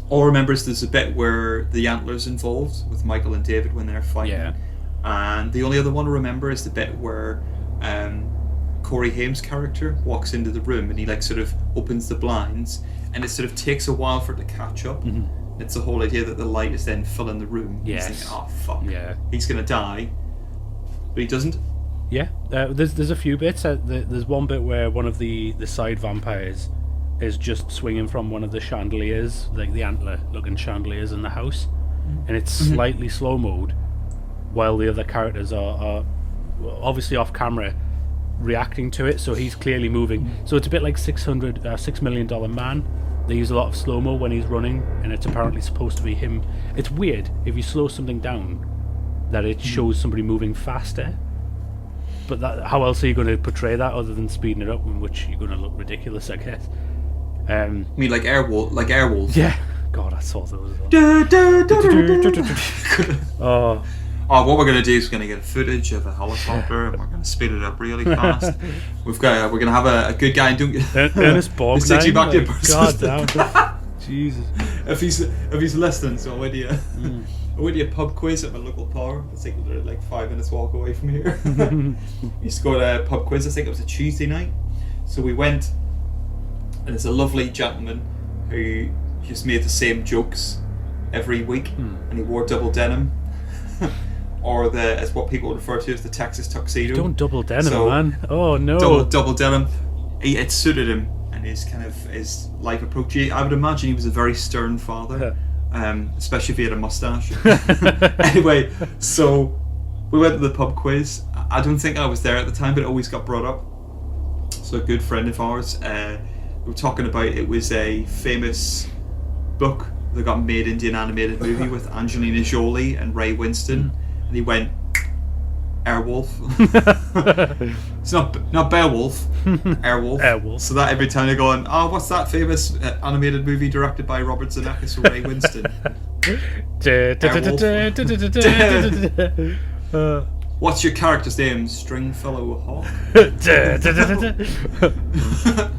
all I remember is there's a bit where the Antler's involved with Michael and David when they're fighting. Yeah. And the only other one I remember is the bit where Corey Haim's character walks into the room and he like sort of opens the blinds, and it sort of takes a while for it to catch up. Mm-hmm. It's the whole idea that the light is then filling the room. Yes. He's thinking, oh fuck, he's gonna die, but he doesn't. Yeah, there's a few bits. There's one bit where one of the side vampires is just swinging from one of the chandeliers, like the antler-looking chandeliers in the house, and it's slightly slow-mode, while the other characters are obviously off-camera reacting to it, so he's clearly moving. So it's a bit like $6 Million Man. They use a lot of slow-mo when he's running, and it's apparently supposed to be him. It's weird, if you slow something down, that it shows somebody moving faster. But how else are you going to portray that other than speeding it up, in which you're going to look ridiculous, I guess. I mean, like Airwolf. Yeah. God, I saw those. What we're going to do is we're going to get footage of a helicopter and we're going to speed it up really fast. We're going to have a good guy and don't Ernest Borgnine. Takes you back to God damn. Jesus. If he's listening, so I went to a pub quiz at my local bar. I think they're like 5 minutes walk away from here. We used to go to a pub quiz. I think it was a Tuesday night. So we went, and there's a lovely gentleman who just made the same jokes every week, and he wore double denim, or as what people refer to as the Texas tuxedo. Don't double denim, man. Oh no. Double denim. It suited him and his life approach. I would imagine he was a very stern father, especially if he had a mustache. Anyway, so we went to the pub quiz. I don't think I was there at the time, but it always got brought up. So a good friend of ours, we were talking about, it was a famous book that got made into an animated movie with Angelina Jolie and Ray Winston, and he went, Airwolf. It's not Beowulf, Airwolf. Airwolf. So that every time they're going, oh, what's that famous animated movie directed by Robert Zemeckis and Ray Winston? What's your character's name? Stringfellow Hawk?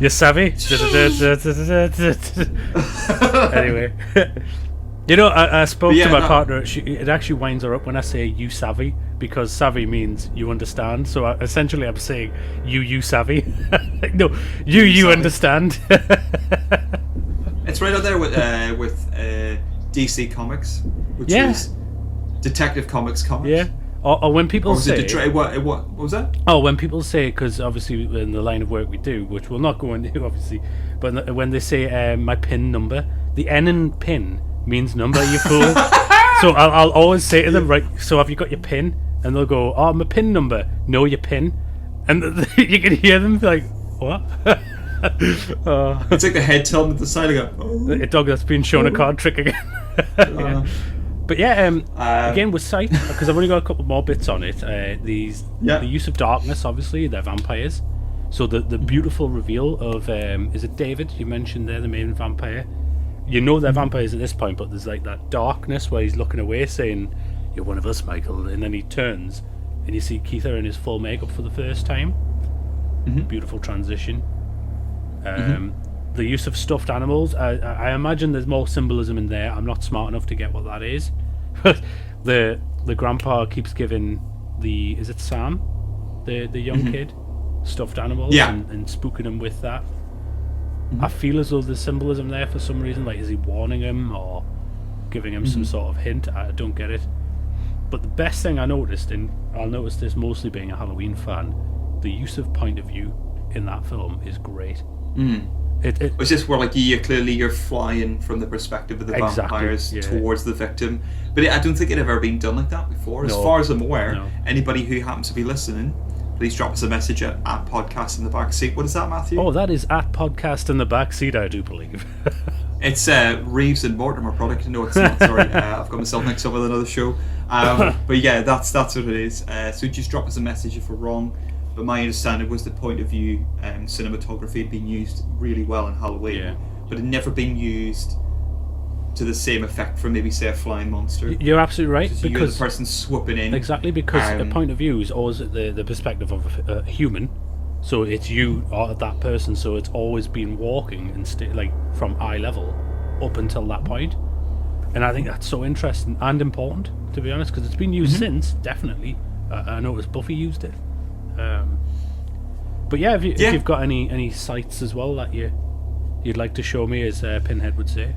You savvy? Anyway. You know, I spoke to my partner. It actually winds her up when I say you savvy, because savvy means you understand. So essentially I'm saying you savvy. No, you understand. It's right up there with DC Comics, which is Detective Comics. Yeah. Or when people say... what was that? Oh, when people say, because obviously in the line of work we do, which we'll not go into obviously, but when they say my PIN number, the N in PIN means number, you fool. So I'll always say to them, right, so have you got your pin? And they'll go, oh, my pin number. No, your pin. And you can hear them like, what? It's like the head telling the side of a dog that's been shown a card trick again. Yeah. But yeah, again with Sight, because I've only got a couple more bits on it. The use of darkness, obviously, they're vampires. So the beautiful reveal of is it David? You mentioned there, the main vampire. You know they're vampires at this point, but there's like that darkness where he's looking away, saying, "You're one of us, Michael," and then he turns, and you see Keitha in his full makeup for the first time. Beautiful transition. The use of stuffed animals. I imagine there's more symbolism in there. I'm not smart enough to get what that is. But the grandpa keeps giving is it Sam, the young kid, stuffed animals and spooking him with that. I feel as though there's symbolism there for some reason. Like, is he warning him or giving him some sort of hint? I don't get it. But the best thing I noticed, and I'll notice this mostly being a Halloween fan, the use of point of view in that film is great. It's just where like you're flying from the perspective of the vampires towards the victim, but I don't think it had ever been done like that before. As far as I'm aware, anybody who happens to be listening, please drop us a message at Podcast in the Backseat. What is that, Matthew? Oh, that is at Podcast in the Backseat, I do believe. It's Reeves and Mortimer product. No, it's not. Sorry, I've got myself mixed up with another show. But yeah, that's what it is. So just drop us a message if we're wrong. But my understanding was the point of view cinematography had been used really well in Halloween, but had never been used to the same effect for maybe, say, a flying monster. You're absolutely right. So you're the person swooping in. Exactly, because a point of view is always the perspective of a human. So it's you or that person, so it's always been walking and like from eye level up until that point. And I think that's so interesting and important, to be honest, because it's been used since, definitely. I noticed Buffy used it. But yeah, if you've got any sites as well that you'd like to show me, as Pinhead would say.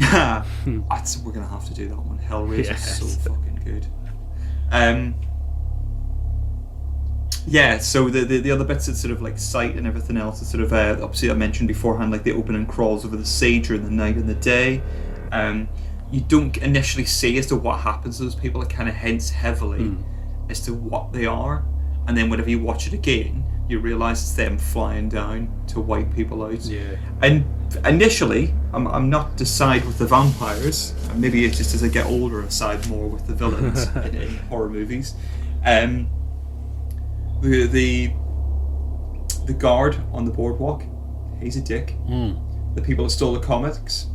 We're gonna have to do that one. Hellraiser is so fucking good. So the other bits of sort of like sight and everything else is sort of obviously I mentioned beforehand, like the opening crawls over the sea during the night and the day. You don't initially see as to what happens to those people. It kind of hints heavily as to what they are, and then whenever you watch it again, you realise it's them flying down to wipe people out. And initially, I'm not to side with the vampires. Maybe it's just as I get older, I side more with the villains in horror movies. The guard on the boardwalk, he's a dick. The people that stole the comics,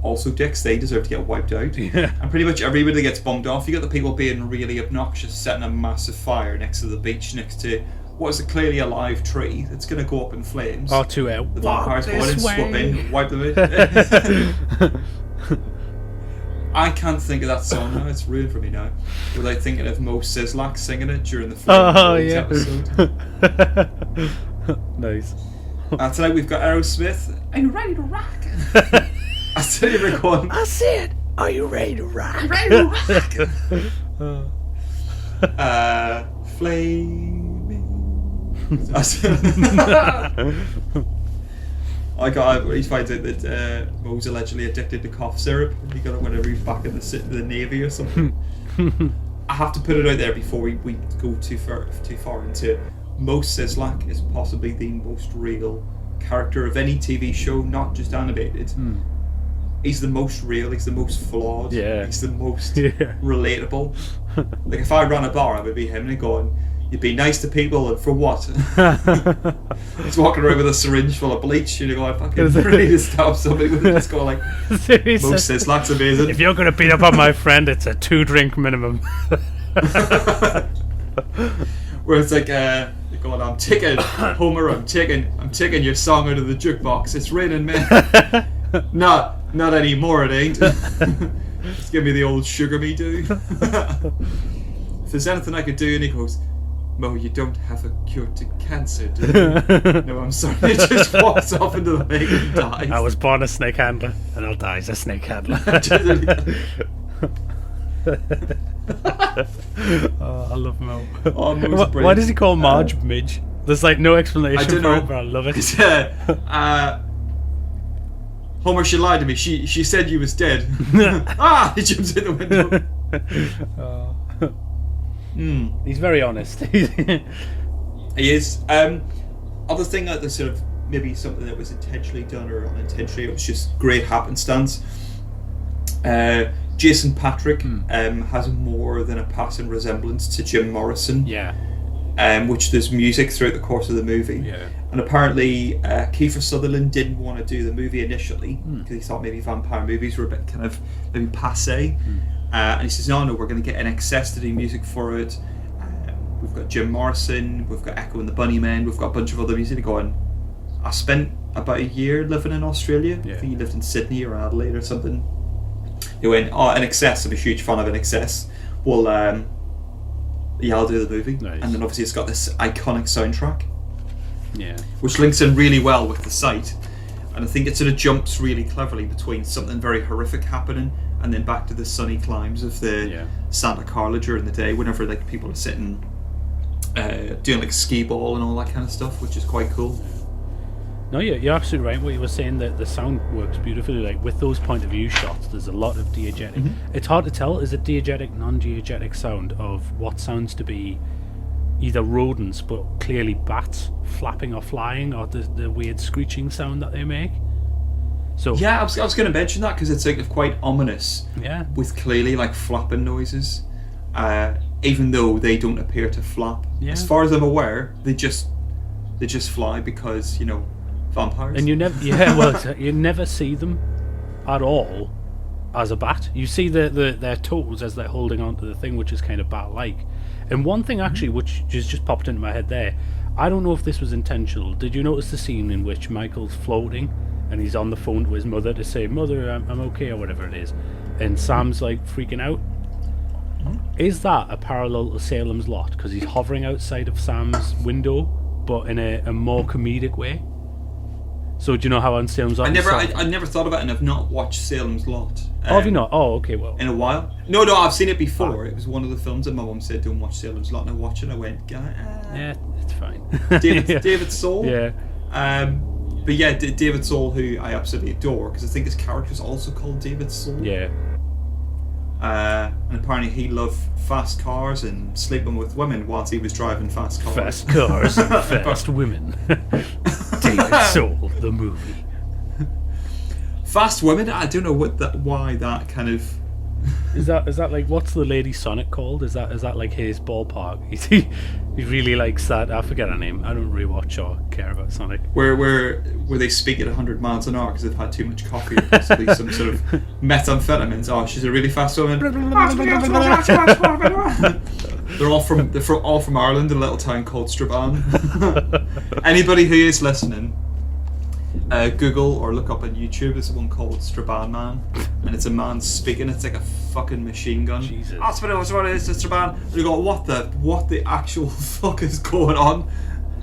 also dicks. They deserve to get wiped out. And pretty much everybody that gets bumped off. You got the people being really obnoxious, setting a massive fire next to the beach, next to what is clearly a live tree that's going to go up in flames. Or two out. The vampires go in and swoop in, wipe them out. I can't think of that song now. It's ruined for me now. Without thinking of Mo Sislak singing it during the episode. Nice. Tonight we've got Aerosmith. Are you ready to rock? I said you recording. I said, are you ready to rock? Ready to rock. Flaming. He finds out that Mo's allegedly addicted to cough syrup. He got it whenever he's back in the Navy or something. I have to put it out there before we go too far into it. Mo Sislak is possibly the most real character of any TV show, not just animated. He's the most real, he's the most flawed, he's the most relatable. Like if I ran a bar, I would be him and going, you'd be nice to people, and for what? He's walking around with a syringe full of bleach, and you go, I fucking ready to stab somebody with it. Just go like, Mo Sislak's amazing. If you're going to beat up on my friend, it's a 2-drink minimum. Where it's like, you're going, I'm taking, Homer, I'm taking your song out of the jukebox. It's raining men. Not anymore, it ain't. Just give me the old sugar me do. If there's anything I could do, and he goes, Mo, you don't have a cure to cancer, do you? No, I'm sorry. He just walks off into the lake and dies. I was born a snake handler, and I'll die as a snake handler. I love Mo. Why does he call Marge Midge? There's like no explanation for it, but I love it. Homer, she lied to me. She said you was dead. He jumps in the window. He's very honest. He is. Other thing that the sort of maybe something that was intentionally done or unintentionally, it was just great happenstance. Jason Patrick has more than a passing resemblance to Jim Morrison. Yeah. Which there's music throughout the course of the movie. Yeah. And apparently Kiefer Sutherland didn't want to do the movie initially because he thought maybe vampire movies were a bit kind of maybe passé. And he says, no, we're going to get an excess to do music for it. We've got Jim Morrison, we've got Echo and the Bunnymen, we've got a bunch of other music going. I spent about a year living in Australia. Yeah. I think he lived in Sydney or Adelaide or something. He went, an excess, I'm a huge fan of an excess. Well, yeah, I'll do the movie. Nice. And then obviously it's got this iconic soundtrack. Yeah. Which links in really well with the site. And I think it sort of jumps really cleverly between something very horrific happening and then back to the sunny climes of the Santa Carla during the day, whenever like people are sitting doing like skee ball and all that kind of stuff, which is quite cool. No, you're absolutely right. What you were saying, that the sound works beautifully. Like with those point of view shots, there's a lot of diegetic. It's hard to tell, is it diegetic, non-diegetic sound of what sounds to be either rodents but clearly bats flapping or flying, or the weird screeching sound that they make. So yeah, I was going to mention that because it's like quite ominous. Yeah. With clearly like flapping noises, even though they don't appear to flap. Yeah. As far as I'm aware, they just fly because vampires. And you never, you never see them at all as a bat. You see their toes as they're holding onto the thing, which is kind of bat-like. And one thing actually, which just popped into my head there, I don't know if this was intentional. Did you notice the scene in which Michael's floating and he's on the phone to his mother to say, "Mother, I'm okay," or whatever it is, and Sam's like freaking out? Is that a parallel to Salem's Lot? Because he's hovering outside of Sam's window, but in a more comedic way. So do you know how on Salem's Lot? I never thought about it, and I've not watched Salem's Lot. Have you not? Oh, okay, well. In a while. No, I've seen it before. It was one of the films that my mum said, "Don't watch Salem's Lot," and I watched it and I went, yeah, it's fine. David Soul. Yeah. But yeah, David Soul, who I absolutely adore, because I think his character's also called David Soul. Yeah. And apparently he loved fast cars and sleeping with women whilst he was driving fast cars. Fast cars and fast women. David Soul, the movie. Fast women? I don't know why that kind of... Is that like, what's the Lady Sonic called? Is that like his ballpark? He really likes that. I forget her name. I don't rewatch or care about Sonic. Where they speak at 100 miles an hour because they've had too much coffee or possibly some sort of methamphetamines. Oh, she's a really fast woman. They're all from Ireland, a little town called Strabane. Anybody who is listening, Google or look up on YouTube. There's one called Strabane Man, and it's a man speaking. It's like a fucking machine gun. Jesus. That's what it is. It's Strabane. And you go, what the actual fuck is going on?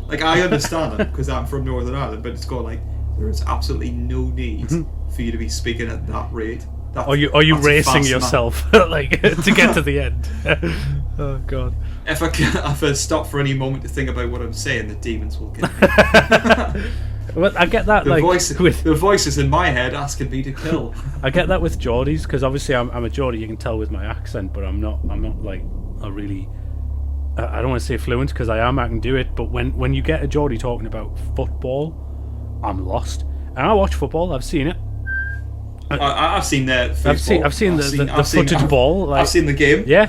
Like, I understand it because I'm from Northern Ireland, but it's going like, there is absolutely no need for you to be speaking at that rate. Are you racing yourself like to get to the end? Oh god. If I stop for any moment to think about what I'm saying, the demons will kill me. Well, I get that. The voices in my head asking me to kill. I get that with Geordies, because obviously I'm a Geordie. You can tell with my accent, but I'm not like a really. I don't want to say fluent because I can do it. But when you get a Geordie talking about football, I'm lost. And I watch football. I've seen it. I've seen the. I've seen the footage ball. Like, I've seen the game. Yeah,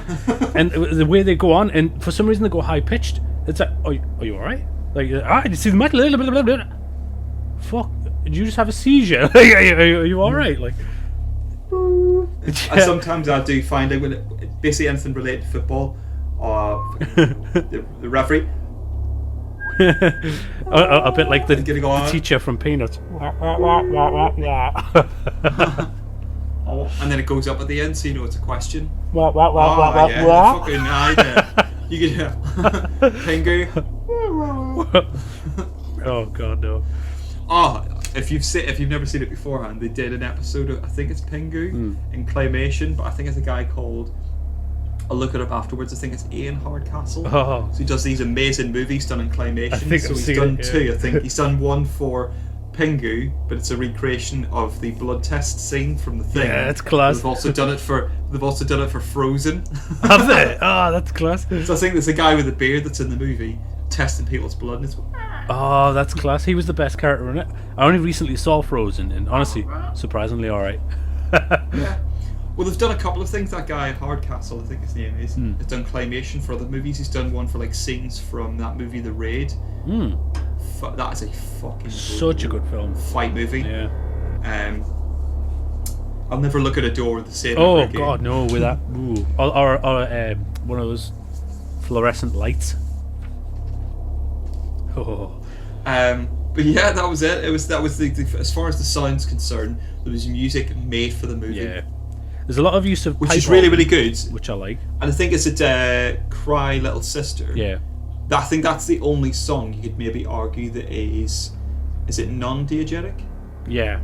and the way they go on, and for some reason they go high pitched. It's like, are you all right? Like, did you see the metal? Blah, blah, blah, blah. Fuck! Did you just have a seizure? Are you all right? Like, sometimes I do find out when basically anything related to football or the referee. a bit like the teacher from Peanuts. And then it goes up at the end, so you know it's a question. Fucking you can hear Pingu. Oh god, no. Oh, if you've never seen it beforehand, they did an episode of, I think it's Pingu in claymation, but I think it's a guy called, I'll look it up afterwards, I think it's Ian Hardcastle. So he does these amazing movies done in claymation. I think so I've he's seen done it, two, I think. He's done one for Pingu, but it's a recreation of the blood test scene from The Thing. Yeah, it's class. They've also done it for Frozen. Have they? Oh, that's class. So I think there's a guy with a beard that's in the movie testing people's blood, and it's Oh, that's class. He was the best character in it. I only recently saw Frozen, and honestly, surprisingly alright. yeah. Well, they've done a couple of things. That guy, Hardcastle, I think his name is, has done claymation for other movies. He's done one for like scenes from that movie, The Raid. That is a fucking such a good film. Fight movie. Yeah. I'll never look at a door the same. Oh ever again. God, no! With that, ooh. Or one of those fluorescent lights. Oh. But yeah, that was it. That was the as far as the sound's concerned, there was music made for the movie. Yeah. There's a lot of use of which pipe is really, organ, really good. which I like. And I think it's Cry Little Sister. Yeah. I think that's the only song you could maybe argue that is it non-diegetic? Yeah.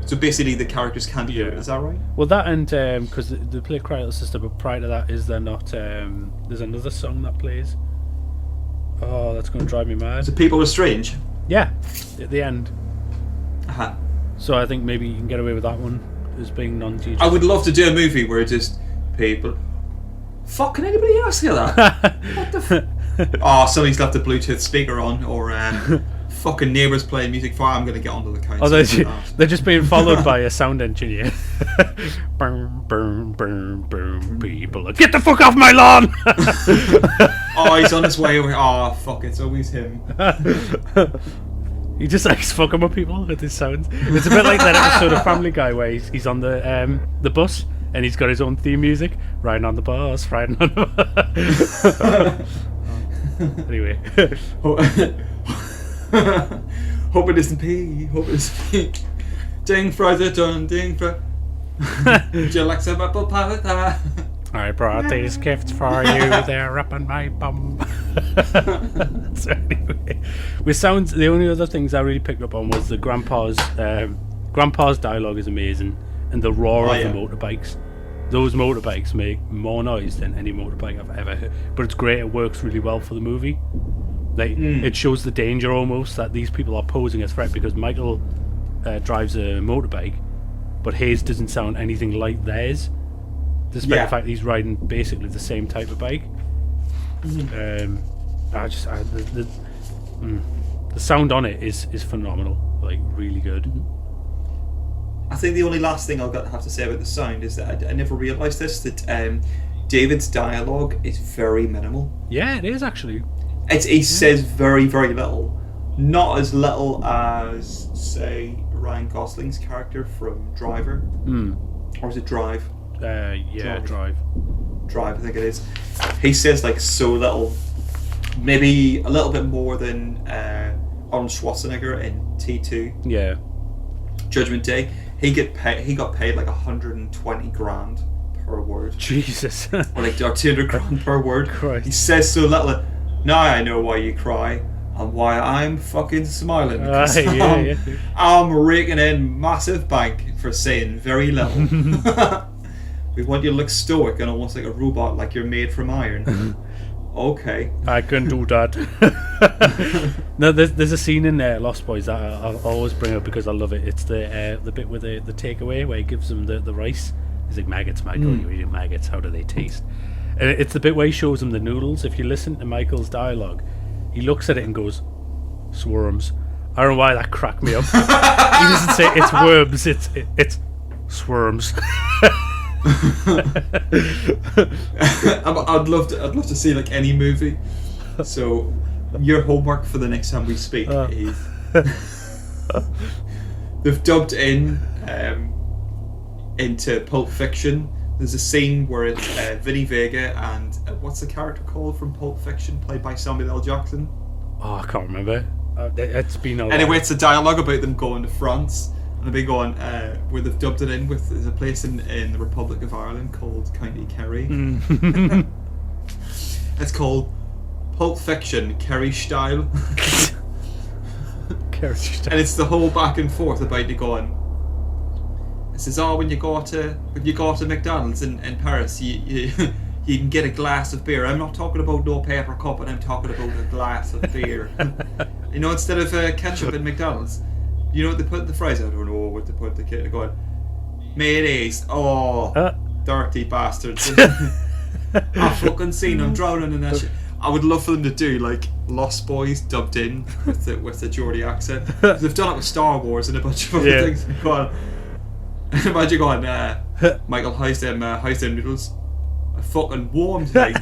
So basically the characters can't hear it, is that right? Well, that and because they play Cry Little Sister, but prior to that, is there not? There's another song that plays. Oh, that's going to drive me mad. So People Are Strange? Yeah, at the end. Uh-huh. So I think maybe you can get away with that one as being non-diegetic. I would love to do a movie where just people... Fuck, can anybody else hear that? What the oh, somebody's left a Bluetooth speaker on, or fucking neighbours playing music for. I'm going to get onto the council. Oh, they're just being followed by a sound engineer. Boom, boom, boom, boom, people. Get the fuck off my lawn! Oh, he's on his way over. Oh, fuck, it's always him. He just likes fucking with people with his sounds. It's a bit like that episode of Family Guy where he's on the bus and he's got his own theme music, riding on the bus, riding on the bus. Anyway. Hope it isn't pee. Hope it isn't pee. Ding fries are done. Ding fries. Would you like some apple pie? I brought these gifts for you. They're up on my bum. So anyway, with sounds, the only other things I really picked up on was the grandpa's dialogue is amazing, and the roar of the motorbikes. Those motorbikes make more noise than any motorbike I've ever heard. But it's great. It works really well for the movie. Like it shows the danger almost that these people are posing a threat, because Michael drives a motorbike, but his doesn't sound anything like theirs, despite the fact he's riding basically the same type of bike. The sound on it is phenomenal, like really good. I think the only last thing I'll have to say about the sound is that I never realised this, that David's dialogue is very minimal. Yeah, it is actually. He says very, very little. Not as little as, say, Ryan Gosling's character from Driver. Or is it Drive? Drive. Drive, I think it is. He says like so little. Maybe a little bit more than Arnold Schwarzenegger in T2. Yeah. Judgment Day. He got paid like 120 grand per word. Jesus. Or like 200 grand per word. Christ. He says so little. Now I know why you cry and why I'm fucking smiling. I'm raking in massive bank for saying very little. We want you to look stoic and almost like a robot, like you're made from iron. Okay. I can do that. No, there's a scene in Lost Boys that I'll always bring up because I love it. It's the bit with the takeaway where he gives them the rice. He's like, maggots, Michael, you're eating maggots, how do they taste? And it's the bit where he shows them the noodles. If you listen to Michael's dialogue, he looks at it and goes, swarms. I don't know why that cracked me up. He doesn't say it's worms, it's swarms. I'd love to see like any movie. So your homework for the next time we speak is they've dubbed in into Pulp Fiction. There's a scene where it's Vinny Vega and what's the character called from Pulp Fiction, played by Samuel L. Jackson? Oh, I can't remember. It's been a lot. Anyway, it's a dialogue about them going to France. And they've been going where they've dubbed it in with, there's a place in the Republic of Ireland called County Kerry. It's called Pulp Fiction Kerry Style. Kerry Style. And it's the whole back and forth about you going. It says, when you go to McDonald's in Paris, you can get a glass of beer. I'm not talking about no paper cup, and I'm talking about a glass of beer. Instead of ketchup in McDonald's. You know what they put in the fries? I don't know what they put in the kit. They're going, mayonnaise. Oh, dirty bastards. I've fucking seen them drowning in that shit. I would love for them to do like Lost Boys dubbed in with the Geordie accent. They've done it with Star Wars and a bunch of other things. Imagine going, Michael, how's them noodles? I fucking warmed, like.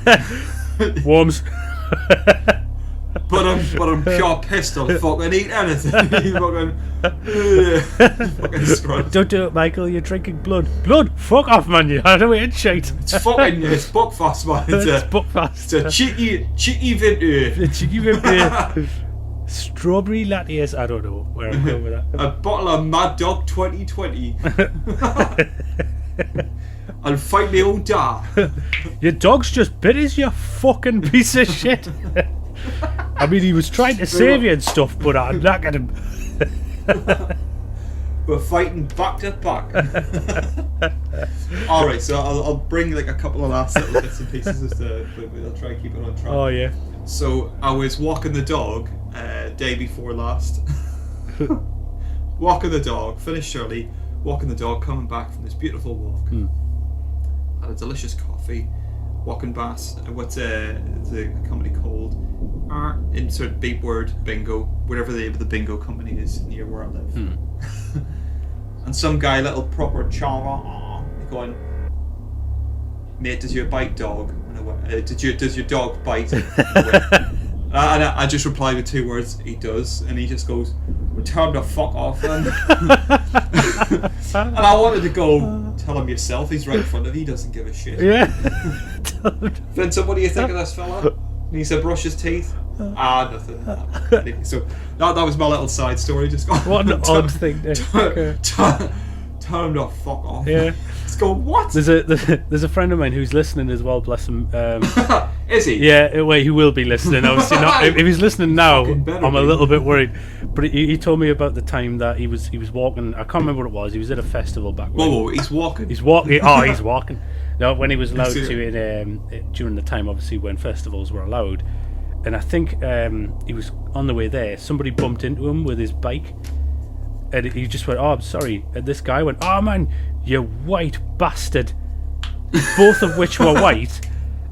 Worms. But I'm pure pissed. I'll fucking eat anything. You fucking scrub. Don't do it, Michael. You're drinking blood. Blood? Fuck off, man. You had away shite. It's Buckfast, man. It's Buckfast. It's a cheeky vintage. The cheeky vintage. Strawberry lattes. I don't know where I'm going with that. A bottle of Mad Dog 2020. I'll fight my own dog. Your dog's just bit us, you fucking piece of shit. I mean, he was trying to save you and stuff, but I knackered him. We're fighting back to back. Alright, so I'll bring like a couple of last little bits and pieces I'll try and keep it on track. Oh, yeah. So I was walking the dog day before last. Walking the dog, finished early, walking the dog, coming back from this beautiful walk. Had a delicious coffee, walking past what's the company called? In sort of beep word bingo, whatever the name of the bingo company is near where I live. And some guy, little proper chava, going, mate, does your bite dog? And I went, does your dog bite? And I just replied with 2 words, he does. And he just goes, well, tell him to fuck off then. And I wanted to go, tell him yourself, he's right in front of you, he doesn't give a shit. Yeah. Vincent, what do you think of this fella? And he said, brush his teeth. Nothing. So that was my little side story. Just going, what an odd thing. Tell him to fuck off. Yeah. Just go, what? There's a friend of mine who's listening as well, bless him. Is he? Yeah, well, he will be listening. Obviously not. If he's listening now, I'm a little bit worried. But he told me about the time that he was walking. I can't remember what it was. He was at a festival back when. Whoa, he's walking. He's walking. Oh, he's walking. No, when he was allowed to during the time, obviously, when festivals were allowed. And I think he was on the way there. Somebody bumped into him with his bike. And he just went, oh, I'm sorry. And this guy went, oh, man, you white bastard. Both of which were white.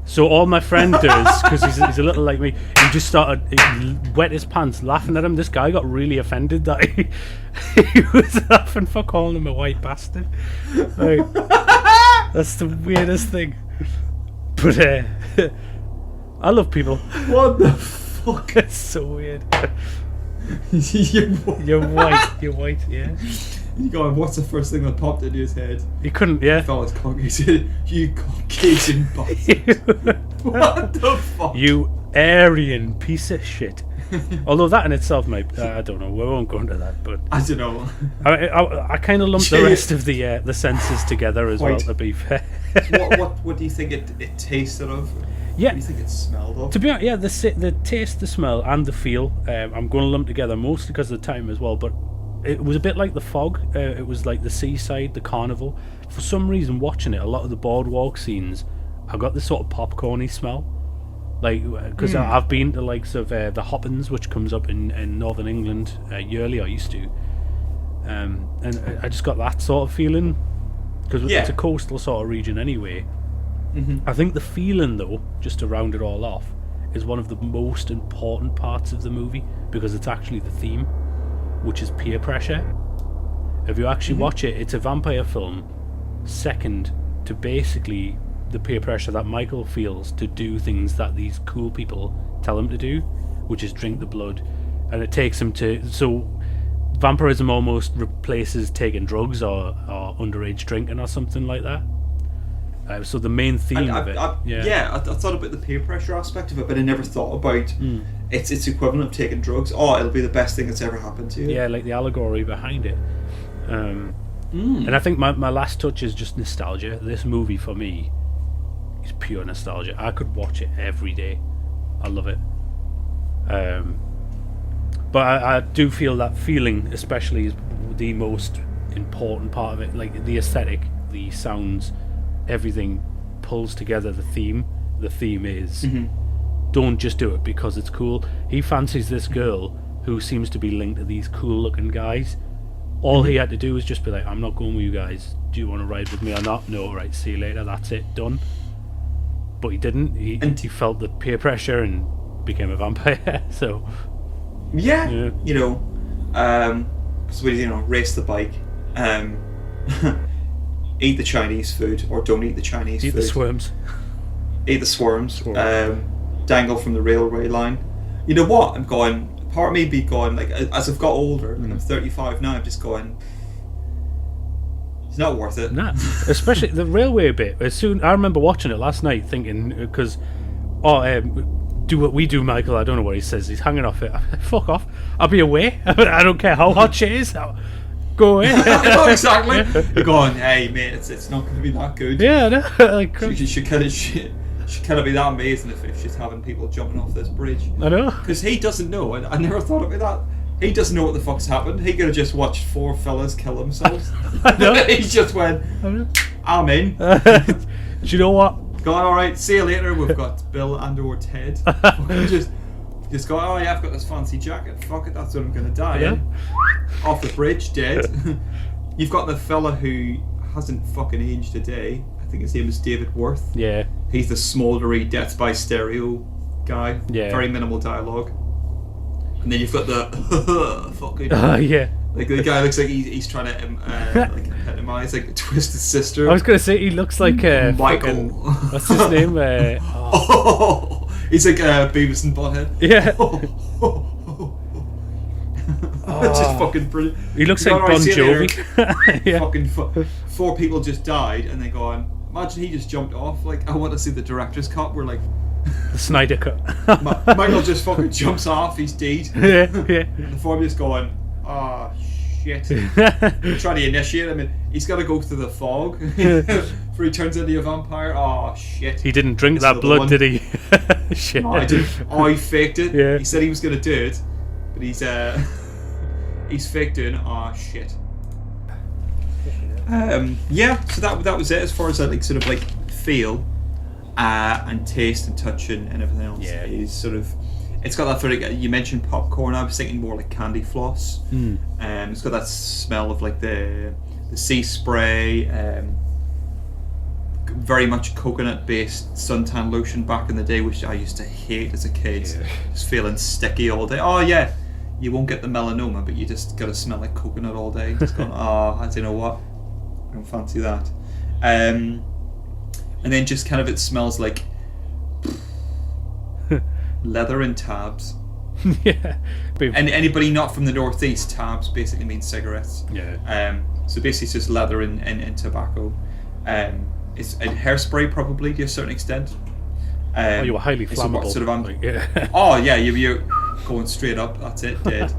So all my friend does, because he's a little like me, he just started, he wet his pants laughing at him. This guy got really offended that he was laughing for calling him a white bastard. Like, that's the weirdest thing. But I love people. What the fuck? It's so weird. You're white, yeah. You going, what's the first thing that popped into his head? He couldn't, yeah. He felt his cock. He said, you Caucasian bastard. What the fuck? You Aryan piece of shit. Although that in itself might, I don't know, we won't go into that, but I don't know. I kind of lumped the rest of the senses together as well, to be fair. What do you think it tasted of? Yeah. What do you think it smelled of? To be honest, yeah, the taste, the smell, and the feel, I'm going to lump together mostly because of the time as well, but it was a bit like the fog. It was like the seaside, the carnival. For some reason, watching it, a lot of the boardwalk scenes, I got this sort of popcorny smell. Like, because I've been to likes of the Hoppins, which comes up in northern England yearly, I used to. And I just got that sort of feeling, because it's a coastal sort of region anyway. I think the feeling, though, just to round it all off, is one of the most important parts of the movie, because it's actually the theme, which is peer pressure. If you actually watch it, it's a vampire film, second to basically the peer pressure that Michael feels to do things that these cool people tell him to do, which is drink the blood. And it takes him to... So vampirism almost replaces taking drugs or underage drinking or something like that. So the main theme of it... I thought about the peer pressure aspect of it, but I never thought about its equivalent of taking drugs. Oh, it'll be the best thing that's ever happened to you. Yeah, like the allegory behind it. And I think my last touch is just nostalgia. This movie, for me, is pure nostalgia. I could watch it every day. I love it. But I do feel that feeling, especially, is the most important part of it. Like the aesthetic, the sounds, everything pulls together the theme. The theme is don't just do it because it's cool. He fancies this girl who seems to be linked to these cool looking guys All he had to do was just be like, I'm not going with you guys. Do you want to ride with me or not? No, right, see you later. That's it, done. But he didn't. He felt the peer pressure and became a vampire. So yeah. So race the bike, eat the Chinese food or don't eat the Chinese food. Eat the swarms. Eat the swarms. Dangle from the railway line. You know what? I'm going. Part of me be going like as I've got older, and I'm 35 now. I'm just going. It's not worth it. Nah, especially the railway bit. I remember watching it last night, thinking because, do what we do, Michael. I don't know what he says. He's hanging off it. Fuck off. I'll be away. I don't care how hot shit is. Go away. No, exactly. You're going, hey mate, it's not going to be that good. Yeah, no. Like, she kind of be that amazing if she's having people jumping off this bridge. I know. Because he doesn't know. I never thought of it that. He doesn't know what the fuck's happened. He could have just watched 4 fellas kill themselves. I know. He just went, I'm in. Do you know what? Going, alright, see you later. We've got Bill and or Ted. just go, oh yeah, I've got this fancy jacket. Fuck it, that's what I'm going to die in. Off the bridge, dead. You've got the fella who hasn't fucking aged a day. I think his name is David Worth. Yeah. He's the smouldery Death by Stereo guy. Yeah. Very minimal dialogue. And then you've got the fucking. Yeah. Like the guy looks like he's trying to like epitomise like the Twisted Sister. I was gonna say he looks like Michael. What's his name? He's like Beavis and Butthead. Yeah. Just fucking brilliant. He looks like Bon Jovi. Yeah. Fucking 4 people just died, and they go on. Imagine he just jumped off. Like, I want to see the director's cut. We're like. The Snyder cut. Michael just fucking jumps off. He's dead. Yeah. And the four just going, oh shit. They're trying to initiate him, and he's got to go through the fog before he turns into a vampire. Oh shit. He didn't drink that blood, did he? Shit. No, I didn't. Oh, he faked it. Yeah. He said he was gonna do it, but he's faked doing. Oh shit. Yeah. So that was it as far as I like sort of like feel. And taste and touch and everything else is sort of. It's got that sort of. You mentioned popcorn. I was thinking more like candy floss. It's got that smell of like the sea spray. Very much coconut-based suntan lotion back in the day, which I used to hate as a kid. Yeah. Just feeling sticky all day. Oh yeah, you won't get the melanoma, but you just got to smell like coconut all day. Just going, I don't know what. I don't fancy that. And then just kind of it smells like leather and tabs. Yeah. And anybody not from the northeast, tabs basically means cigarettes. Yeah. So basically it's just leather and tobacco. It's a hairspray probably to a certain extent. You were highly flammable. Sort of oh yeah, you're going straight up. That's it, dead.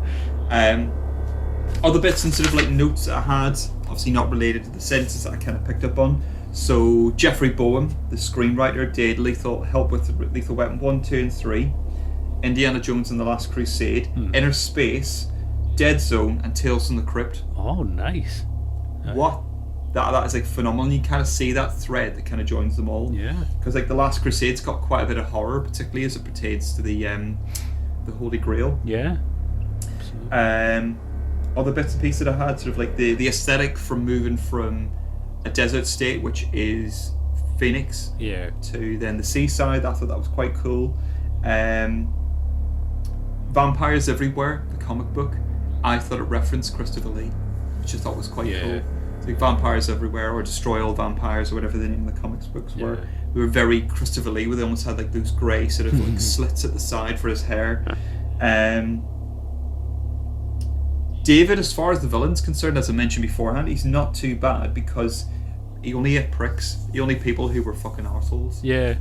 Other bits and sort of like notes that I had, obviously not related to the sentences that I kind of picked up on. So Jeffrey Bowen, the screenwriter, did help with Lethal Weapon 1, 2 and 3, Indiana Jones and the Last Crusade, Inner Space, Dead Zone and Tales from the Crypt. Oh, nice. What? That is like phenomenal. You kind of see that thread that kind of joins them all. Yeah. Because like the Last Crusade's got quite a bit of horror, particularly as it pertains to the Holy Grail. Yeah. Other bits and pieces that I had, sort of like the aesthetic from moving from a desert state, which is Phoenix, to then the seaside. I thought that was quite cool. Vampires Everywhere, the comic book, I thought it referenced Christopher Lee, which I thought was quite cool. So like Vampires Everywhere or Destroy All Vampires or whatever the name of the comics books were. They were very Christopher Lee, where they almost had like those grey sort of like slits at the side for his hair. David, as far as the villain's concerned, as I mentioned beforehand, he's not too bad because he only hit pricks. He only people who were fucking arseholes. Yeah.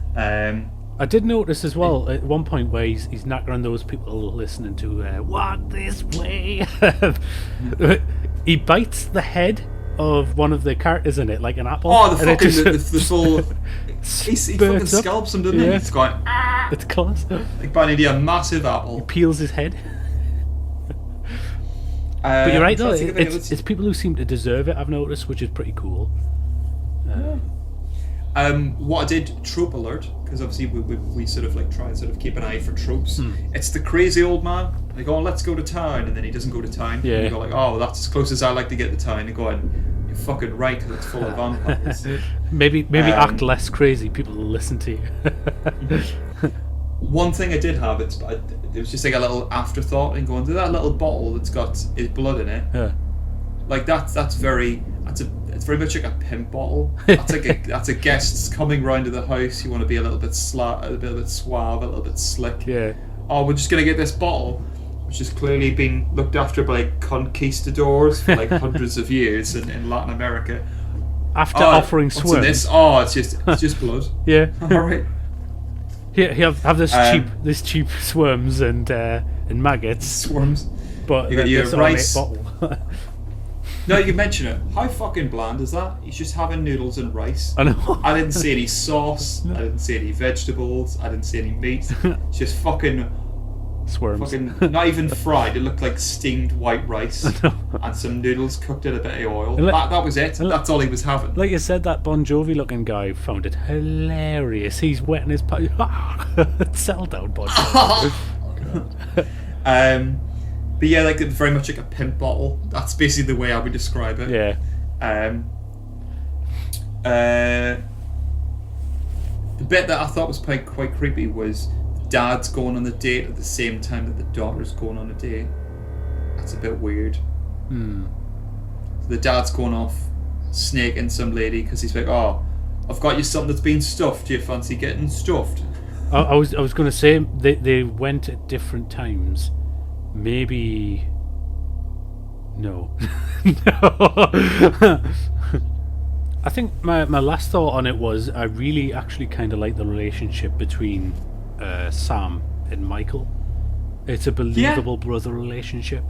I did notice as well at one point where he's knackering those people listening to Walk This Way. He bites the head of one of the characters in it like an apple. Oh, the full. He fucking scalps him, doesn't he? It's going. It's class. Like biting a massive apple. He peels his head. But you're right though, it's people who seem to deserve it, I've noticed, which is pretty cool. What I did, trope alert, because obviously we sort of like try and sort of keep an eye for tropes. It's the crazy old man. They go, let's go to town, and then he doesn't go to town. Yeah. And you go like, oh, that's as close as I like to get to town. And go, you're fucking right, because it's full of vampires. Maybe act less crazy. People will listen to you. One thing I did have, it was just like a little afterthought, and going to that little bottle that's got his blood in it. Yeah. Like it's very much like a pimp bottle. That's a guests coming round to the house. You want to be a little bit suave, a little bit slick. Yeah. Oh, we're just gonna get this bottle, which has clearly been looked after by conquistadors for like hundreds of years in Latin America. After offering what's swims. in this? Oh, it's just blood. Yeah. All right. Here, have this cheap swarms and maggots. Swarms. But you got your it's a rice. bottle. No, you mention it. How fucking bland is that? He's just having noodles and rice. I know. I didn't see any sauce. I didn't see any vegetables. I didn't see any meat. It's just fucking Swarms. not even fried. It looked like steamed white rice and some noodles cooked in a bit of oil. That was it. That's all he was having. Like you said, that Bon Jovi looking guy found it hilarious. He's wetting his pipe. Settle down, Bon Jovi. But yeah, like very much like a pimp bottle. That's basically the way I would describe it. Yeah. The bit that I thought was quite creepy was dad's going on the date at the same time that the daughter's going on a date. That's a bit weird. So the dad's going off snaking some lady because he's like, oh, I've got you something that's been stuffed. Do you fancy getting stuffed? I was going to say they went at different times. Maybe no. No. I think my last thought on it was I really actually kind of like the relationship between Sam and Michael. It's a believable brother relationship.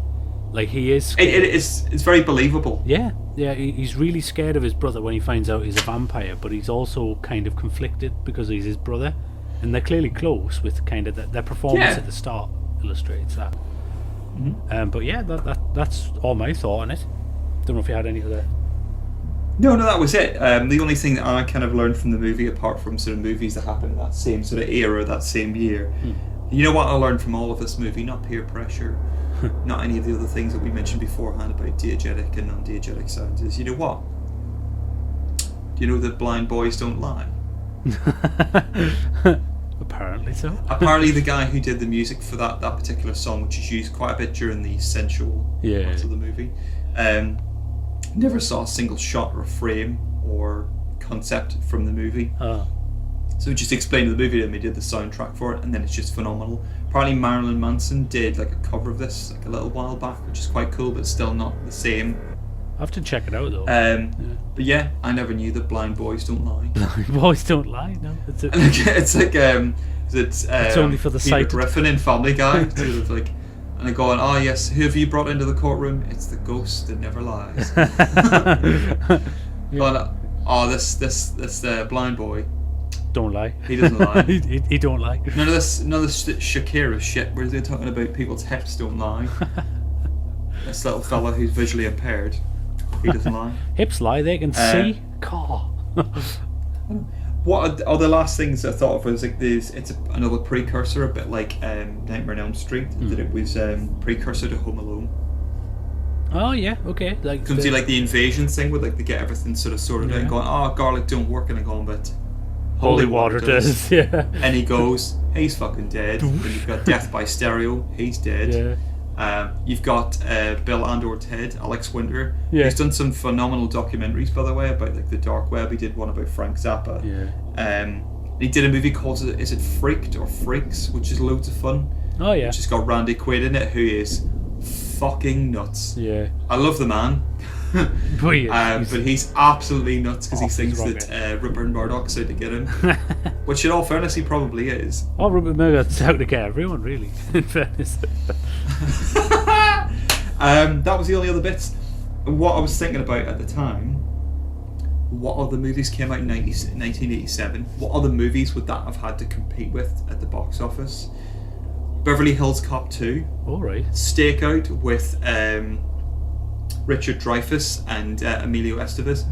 Like he is. It's very believable. Yeah. He's really scared of his brother when he finds out he's a vampire, but he's also kind of conflicted because he's his brother, and they're clearly close with kind of their performance at the start illustrates that. But yeah, that's all my thought on it. Don't know if you had any other. No, that was it. The only thing that I kind of learned from the movie, apart from sort of movies that happened in that same sort of era, that same year, you know what I learned from all of this movie? Not peer pressure, not any of the other things that we mentioned beforehand about diegetic and non-diegetic sounds. Is, you know what? Do you know that blind boys don't lie? Apparently so. Apparently the guy who did the music for that particular song, which is used quite a bit during the sensual parts of the movie, never saw a single shot or frame or concept from the movie. So just explained the movie to him. He did the soundtrack for it, and then it's just phenomenal. Apparently Marilyn Manson did like a cover of this like a little while back, which is quite cool, but still not the same. I have to check it out though. But yeah, I never knew that blind boys don't lie. Blind boys don't lie. No, it's like it's only for the Peter sight. Griffin in Family Guy, sort of like, and they're going, oh yes, who have you brought into the courtroom? It's the ghost that never lies. But this blind boy don't lie. He doesn't lie. he don't lie. None of this Shakira shit where they're talking about people's hips don't lie. This little fella who's visually impaired, he doesn't lie. Hips lie, they can see. Car. What are the last things I thought of was like this? It's another precursor, a bit like Nightmare on Elm Street. That it was precursor to Home Alone. Oh yeah, okay. Like comes to like the invasion thing with like they get everything sort of sorted out and going, oh, garlic don't work, and I go, but holy water does. Yeah. And he goes, he's fucking dead. Then you've got Death by Stereo, he's dead. Yeah. You've got Bill and/or Ted, Alex Winter. Yeah. He's done some phenomenal documentaries, by the way, about like the dark web. He did one about Frank Zappa. Yeah. He did a movie called is it Freaked or Freaks, which is loads of fun. Oh yeah. Which has got Randy Quaid in it, who is fucking nuts. Yeah. I love the man. But he's absolutely nuts because he thinks that Rupert Murdoch's out to get him. Which, in all fairness, he probably is. Oh, Rupert Murdoch's out to get everyone, really. In fairness. That was the only other bits. What I was thinking about at the time, what other movies came out in 1987? What other movies would that have had to compete with at the box office? Beverly Hills Cop 2. All right. Stakeout with Richard Dreyfuss and Emilio Estevez.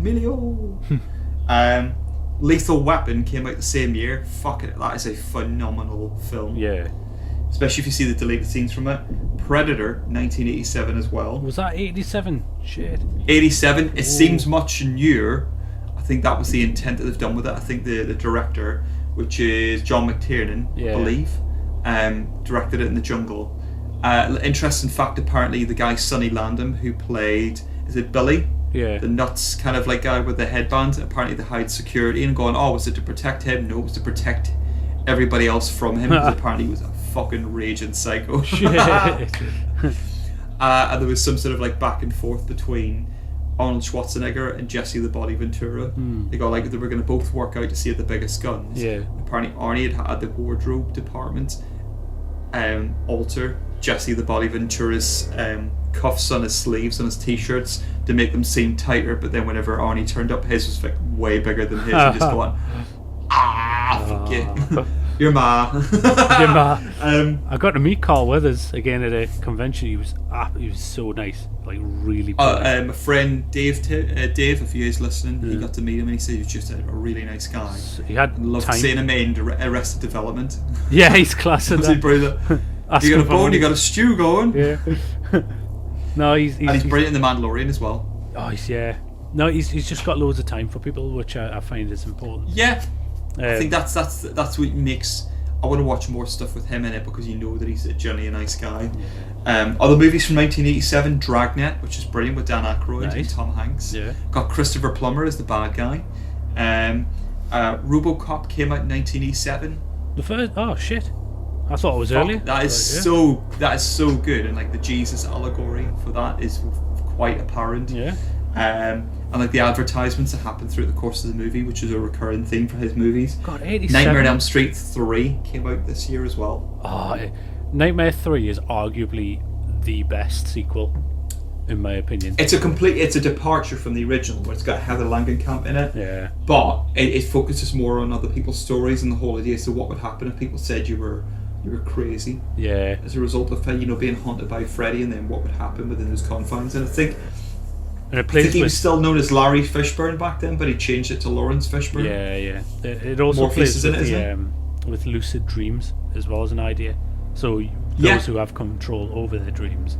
Lethal Weapon came out the same year. Fuck it, that is a phenomenal film. Yeah. Especially if you see the deleted scenes from it. Predator, 1987 as well. Was that 87? Shit. 87. It seems much newer. I think that was the intent that they've done with it. I think the director, which is John McTiernan, I believe, directed it in the jungle. Interesting fact, apparently the guy Sonny Landham, who played, is it Billy? Yeah. The nuts kind of like guy with the headband. Apparently they hired security and going, oh, was it to protect him? No, it was to protect everybody else from him, because apparently he was a fucking raging psycho. Shit. And there was some sort of like back and forth between Arnold Schwarzenegger and Jesse the Body Ventura. They got like they were going to both work out to see the biggest guns. Yeah. Apparently Arnie had the wardrobe department alter Jesse the Body Ventura's cuffs on his sleeves on his t-shirts to make them seem tighter, but then whenever Arnie turned up, his was like way bigger than his, and just going, fuck you. Your ma. Your ma. I got to meet Carl Weathers again at a convention. He was so nice, like really. My friend Dave, if you guys listening, he got to meet him and he said he was just a really nice guy. He had loved time. seeing him in Arrested Development. Yeah, he's class at that. Brilliant. You got a bone, you got a stew going. Yeah. No, he's brilliant in The Mandalorian as well. Oh, no, he's just got loads of time for people, which I find is important. Yeah. I think that's what makes. I want to watch more stuff with him in it, because you know that he's generally a nice guy. Yeah. Other movies from 1987, Dragnet, which is brilliant with Dan Aykroyd and Tom Hanks. Yeah. Got Christopher Plummer as the bad guy. RoboCop came out in 1987. The first? Oh shit! I thought it was earlier. That is so good, and like the Jesus allegory for that is quite apparent. Yeah. And like the advertisements that happen throughout the course of the movie, which is a recurring theme for his movies. God, 87. Nightmare on Elm Street 3 came out this year as well. Oh, Nightmare 3 is arguably the best sequel, in my opinion. It's a departure from the original, where it's got Heather Langenkamp in it. Yeah. But it focuses more on other people's stories, and the whole idea is, so what would happen if people said you were crazy? Yeah. As a result of being haunted by Freddy, and then what would happen within those confines. And I think he was still known as Larry Fishburne back then, but he changed it to Lawrence Fishburne. Yeah. It also plays with lucid dreams as well as an idea. So those who have control over their dreams,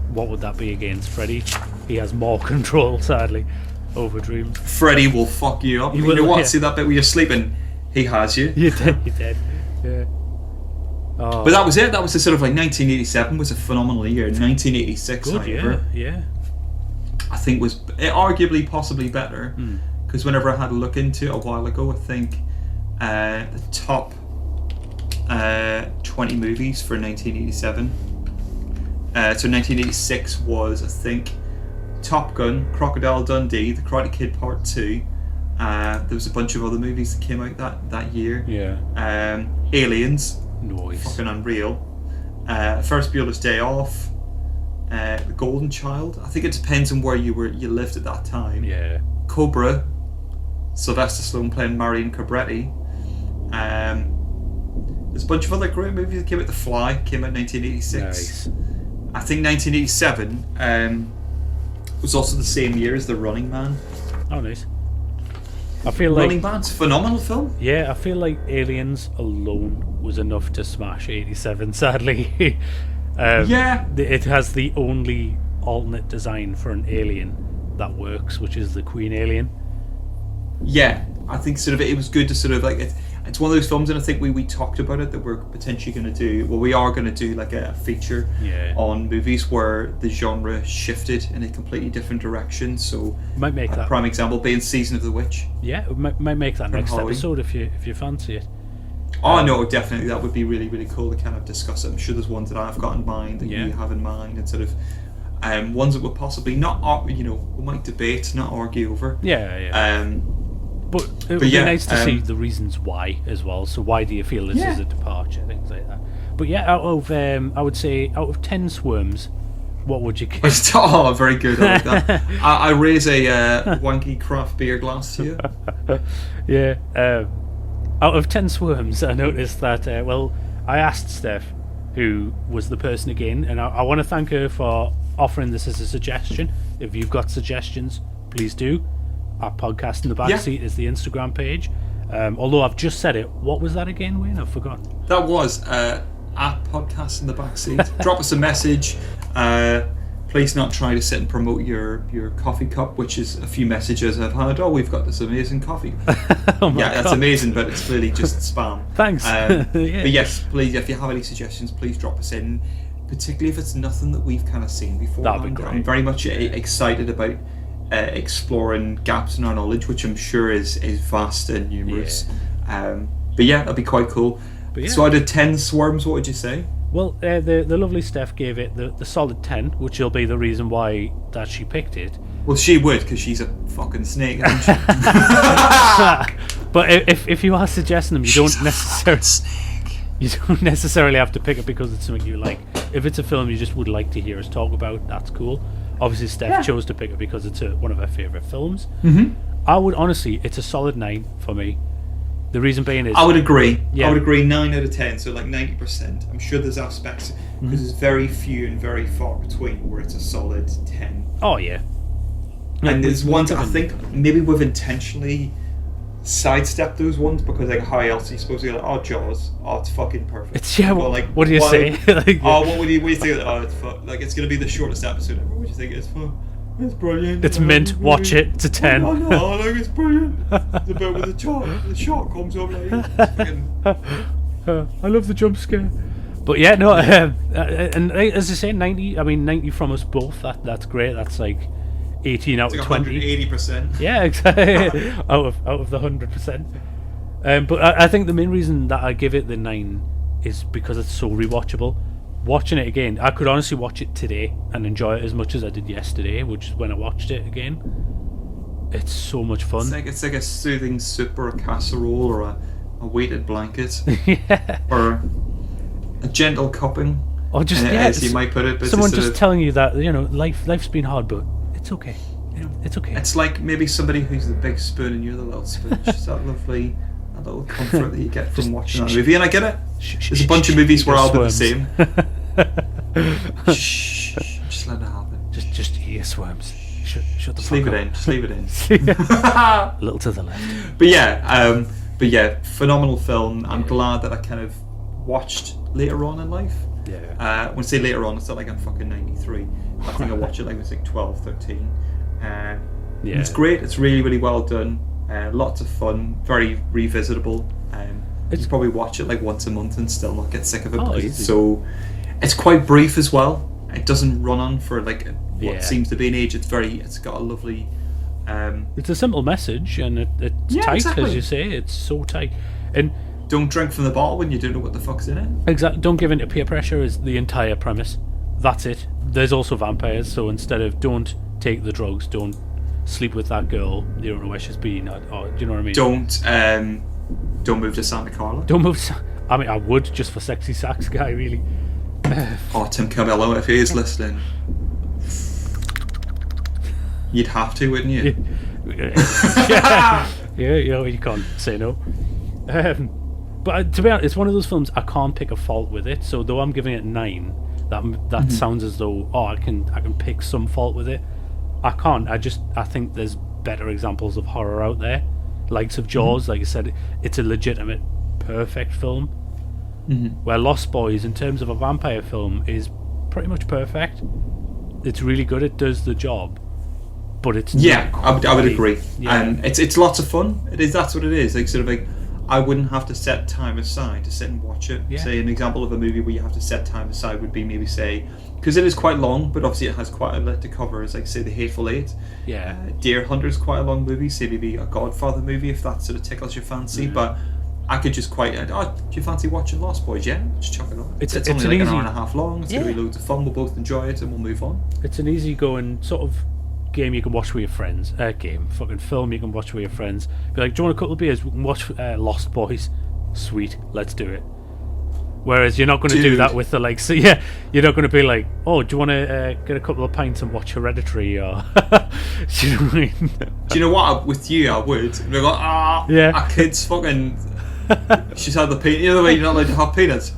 what would that be against Freddy? He has more control, sadly, over dreams. Freddy will fuck you up. You know what? See that bit where you're sleeping? He has you. You're dead. Yeah. Oh. But that was it. That was the sort of like 1987 was a phenomenal year. 1986, however, yeah. I think was arguably possibly better, because whenever I had a look into it a while ago, I think the top 20 movies for 1987. So 1986 was, I think, Top Gun, Crocodile Dundee, The Karate Kid Part 2. There was a bunch of other movies that came out that year. Yeah. Aliens. Nice. Fucking unreal. First Bueller's Day Off. The Golden Child. I think it depends on where you lived at that time. Yeah. Cobra. Sylvester Stallone playing Marion Cobretti. There's a bunch of other great movies that came out. The Fly came out in 1986. Nice. I think 1987 was also the same year as The Running Man. Oh, nice. I feel like Running Man's a phenomenal film. Yeah, I feel like Aliens alone was enough to smash 87. Sadly. It has the only alternate design for an alien that works, which is the Queen alien. Yeah, I think sort of it was good to sort of like it's one of those films, and I think we talked about it, that we're potentially going to do. Well, we are going to do like a feature on movies where the genre shifted in a completely different direction. So might make that prime example being Season of the Witch. Yeah, might make that next episode if you fancy it. Oh no, definitely, that would be really, really cool to kind of discuss it. I'm sure there's ones that I've got in mind that you have in mind, and sort of ones that would possibly not, we might debate, not argue over. But it would be nice to see the reasons why as well. So why do you feel this is a departure, things like that. But yeah, out of I would say out of 10 swarms, what would you give? Oh, very good. I like that. I raise a wanky craft beer glass to you. Yeah. Out of 10 swarms, I noticed that. I asked Steph, who was the person again, and I want to thank her for offering this as a suggestion. If you've got suggestions, please do. Our Podcast in the Backseat is the Instagram page. Although I've just said it. What was that again, Wayne? I've forgotten. That was at Podcast in the Backseat. Drop us a message. Please not try to sit and promote your coffee cup, which is a few messages I've had. Oh, we've got this amazing coffee. That's amazing, but it's clearly just spam. Thanks. But yes, please, if you have any suggestions, please drop us in. Particularly if it's nothing that we've kind of seen before. That'd be great. I'm very much excited about exploring gaps in our knowledge, which I'm sure is vast and numerous. But yeah, that'd be quite cool. So out of 10 swarms, what would you say? Well, the lovely Steph gave it the solid 10, which will be the reason why that she picked it. Well, she would, because she's a fucking snake, isn't she? But if you are suggesting them, you don't necessarily have to pick it because it's something you like. If it's a film you just would like to hear us talk about, that's cool. Obviously, Steph chose to pick it because it's one of her favourite films. I would honestly, it's a solid 9 for me. The reason being is... I would agree. I would agree 9 out of 10, so like 90%. I'm sure there's aspects, because there's very few and very far between where it's a solid 10. Oh, yeah. And there's ones I think maybe we've intentionally sidestepped those ones, because like how else are you supposed to go like, oh, Jaws, oh, it's fucking perfect. It's, what do you say? What would you think? Oh, it's like it's going to be the shortest episode ever. What do you think it's for? It's brilliant. It's mint. Watch it. It's a 10. I think it's brilliant. The bit with the shark comes up like I love the jump scare. But yeah, no, and as I say, 90. I mean, 90 from us both. That's great. That's like 18 out of 20. 180%. Yeah, exactly. out of the 100%. But I think the main reason that I give it the 9 is because it's so rewatchable. Watching it again, I could honestly watch it today and enjoy it as much as I did yesterday, which is when I watched it again. It's so much fun. It's like a soothing soup or a casserole or a weighted blanket. Yeah. Or a gentle cupping. Or just, as you might put it. But someone just telling you that, life's been hard, but it's okay. It's okay. It's like maybe somebody who's the big spoon and you're the little spoon. It's that lovely... a little comfort that you get from watching that movie, and I get it. There's a bunch of movies where I'll do the same. Just let it happen. Just eat your swarms. Shut the just fuck leave up. it in. Just leave it in. A little to the left. But yeah, phenomenal film. I'm glad that I kind of watched later on in life. Yeah. When I say later on, it's not like I'm fucking 93. I think I watched it like I was like 12, 13. It's great. It's really, really well done. Lots of fun, very revisitable. You probably watch it like once a month and still not get sick of it. It's quite brief as well. It doesn't run on for like what seems to be an age. It's got a lovely. It's a simple message, and it's tight, exactly. as you say. It's so tight, and don't drink from the bottle when you don't know what the fuck's in it. Exactly. Don't give in to peer pressure is the entire premise. That's it. There's also vampires, so instead of don't take the drugs, don't sleep with that girl, you don't know where she's been, or do you know what I mean? Don't move to Santa Carla. Don't move I mean, I would, just for sexy sax guy, really. Tim Camello, if he is listening, you'd have to, wouldn't you? Yeah, you can't say no. But to be honest, it's one of those films I can't pick a fault with it, so though I'm giving it 9, that sounds as though I can pick some fault with it. I can't. I think there's better examples of horror out there, likes of Jaws. Like I said, it's a legitimate, perfect film. Where Lost Boys, in terms of a vampire film, is pretty much perfect. It's really good. It does the job, but it's I would agree. It's lots of fun. It is. That's what it is. Like sort of like, I wouldn't have to set time aside to sit and watch it. Say an example of a movie where you have to set time aside would be maybe say. Because it is quite long, but obviously it has quite a lot to cover. It's like, say, The Hateful Eight. Yeah. Deer Hunter's quite a long movie. Say maybe a Godfather movie, if that sort of tickles your fancy. but I could just do you fancy watching Lost Boys? Yeah, just chuck it on. It's only like an hour and a half long. It's going to be loads of fun. We'll both enjoy it and we'll move on. It's an easy-going sort of game you can watch with your friends. Fucking film you can watch with your friends. Be like, do you want a couple of beers? We can watch Lost Boys. Sweet, let's do it. Whereas you're not going to do that with the likes. You're not going to be like, oh, do you want to get a couple of pints and watch Hereditary? Or do you know what I mean? Do you know what? With you, I would. Be like, our kid's fucking. She's had the peanut. You know the way you're not allowed to have peanuts.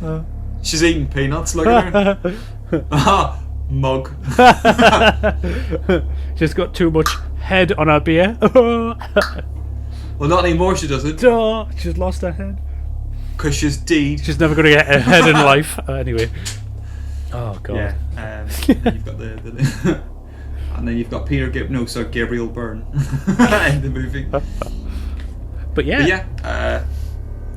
She's eating peanuts. Look at her. Mug. She's got too much head on her beer. Well, not anymore. She doesn't. Oh, she's lost her head. Because she's deed. She's never going to get ahead in life. Anyway. Oh, God. Yeah. And then you've got the and then you've got Gabriel Byrne in the movie. But yeah. Yeah.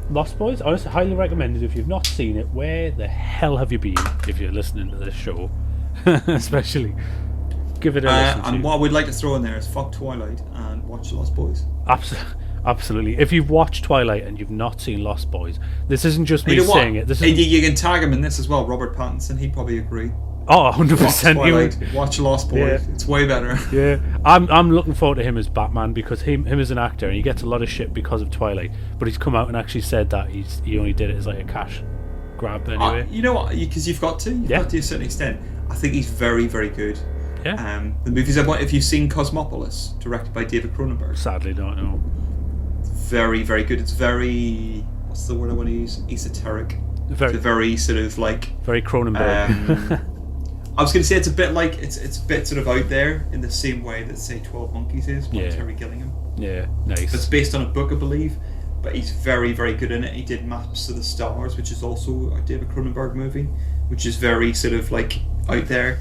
Lost Boys, honestly, highly recommended. If you've not seen it, where the hell have you been if you're listening to this show? Especially. Give it a listen. And what we'd like to throw in there is fuck Twilight and watch Lost Boys. Absolutely. If you've watched Twilight and you've not seen Lost Boys, this isn't just me saying it. This is you can tag him in this as well, Robert Pattinson. He'd probably agree. Oh, 100%. Watch Twilight, watch Lost Boys. Yeah. It's way better. Yeah, I'm looking forward to him as Batman because him as an actor, and he gets a lot of shit because of Twilight. But he's come out and actually said that he only did it as like a cash grab anyway. You know what? Because you've got to a certain extent. I think he's very, very good. Yeah. The movies if you've seen Cosmopolis, directed by David Cronenberg. Sadly, don't know. Very, very good. It's very, what's the word I want to use? Esoteric. It's a very sort of like very Cronenberg. I was going to say it's a bit like it's a bit sort of out there in the same way that say 12 Monkeys is by Terry Gilliam. Yeah, nice. It's based on a book, I believe, but he's very, very good in it. He did Maps to the Stars, which is also a David Cronenberg movie, which is very sort of like out there,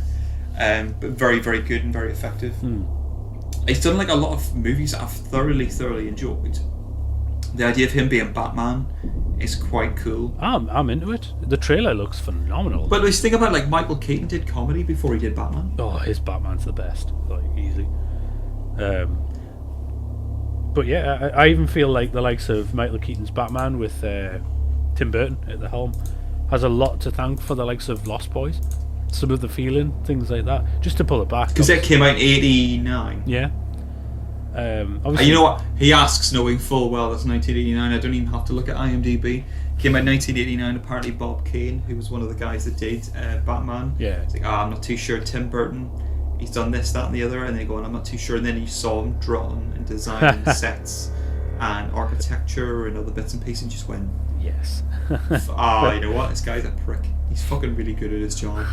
but very, very good and very effective. He's done like a lot of movies that I've thoroughly enjoyed. The idea of him being Batman is quite cool. I'm into it. The trailer looks phenomenal. But let's think about like Michael Keaton did comedy before he did Batman. Oh, his Batman's the best, like easy. But yeah, I even feel like the likes of Michael Keaton's Batman with Tim Burton at the helm has a lot to thank for the likes of Lost Boys. Some of the feeling, things like that, just to pull it back. Because that came out in '89. Yeah. You know what? He asks, knowing full well that's 1989. I don't even have to look at IMDb. Came out in 1989. Apparently, Bob Kane, who was one of the guys that did Batman. Yeah. It's like, I'm not too sure. Tim Burton, he's done this, that, and the other. And they go, I'm not too sure. And then you saw him drawing and designing sets and architecture and other bits and pieces, and just went, yes. You know what? This guy's a prick. He's fucking really good at his job.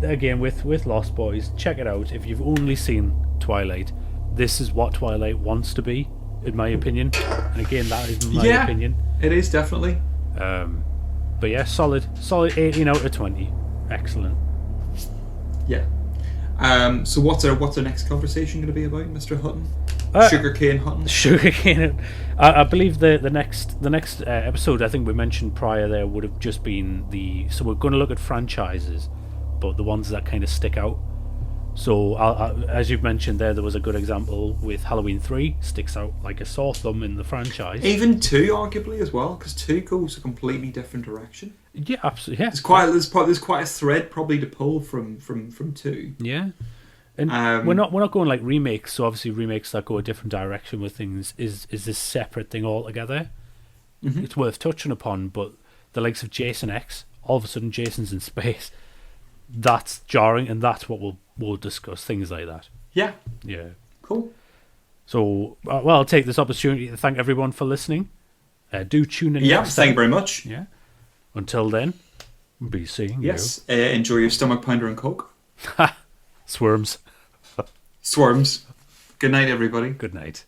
Again, with Lost Boys, check it out. If you've only seen Twilight, this is what Twilight wants to be, in my opinion. And again, that is my opinion. It is definitely. But yeah, solid 18 out of 20. Excellent. Yeah. So what's our next conversation going to be about, Mr. Hutton? Sugarcane Hutton. Sugarcane. I believe the next episode, I think we mentioned prior there, would have just been so we're going to look at franchises, but the ones that kind of stick out. So as you've mentioned there was a good example with Halloween 3, sticks out like a sore thumb in the franchise. Even 2 arguably as well, because 2 goes a completely different direction. Yeah, absolutely. Yeah. There's quite a thread probably to pull from 2. Yeah. And we're not going like remakes, so obviously remakes that go a different direction with things is this separate thing altogether. Mm-hmm. It's worth touching upon, but the likes of Jason X, all of a sudden Jason's in space. That's jarring, and that's what we'll discuss, things like that. Yeah. Yeah. Cool. So, I'll take this opportunity to thank everyone for listening. Do tune in. Yeah, thank you very much. Yeah. Until then, be seeing you. Yes. Enjoy your stomach pounder and Coke. Swarms. Good night, everybody. Good night.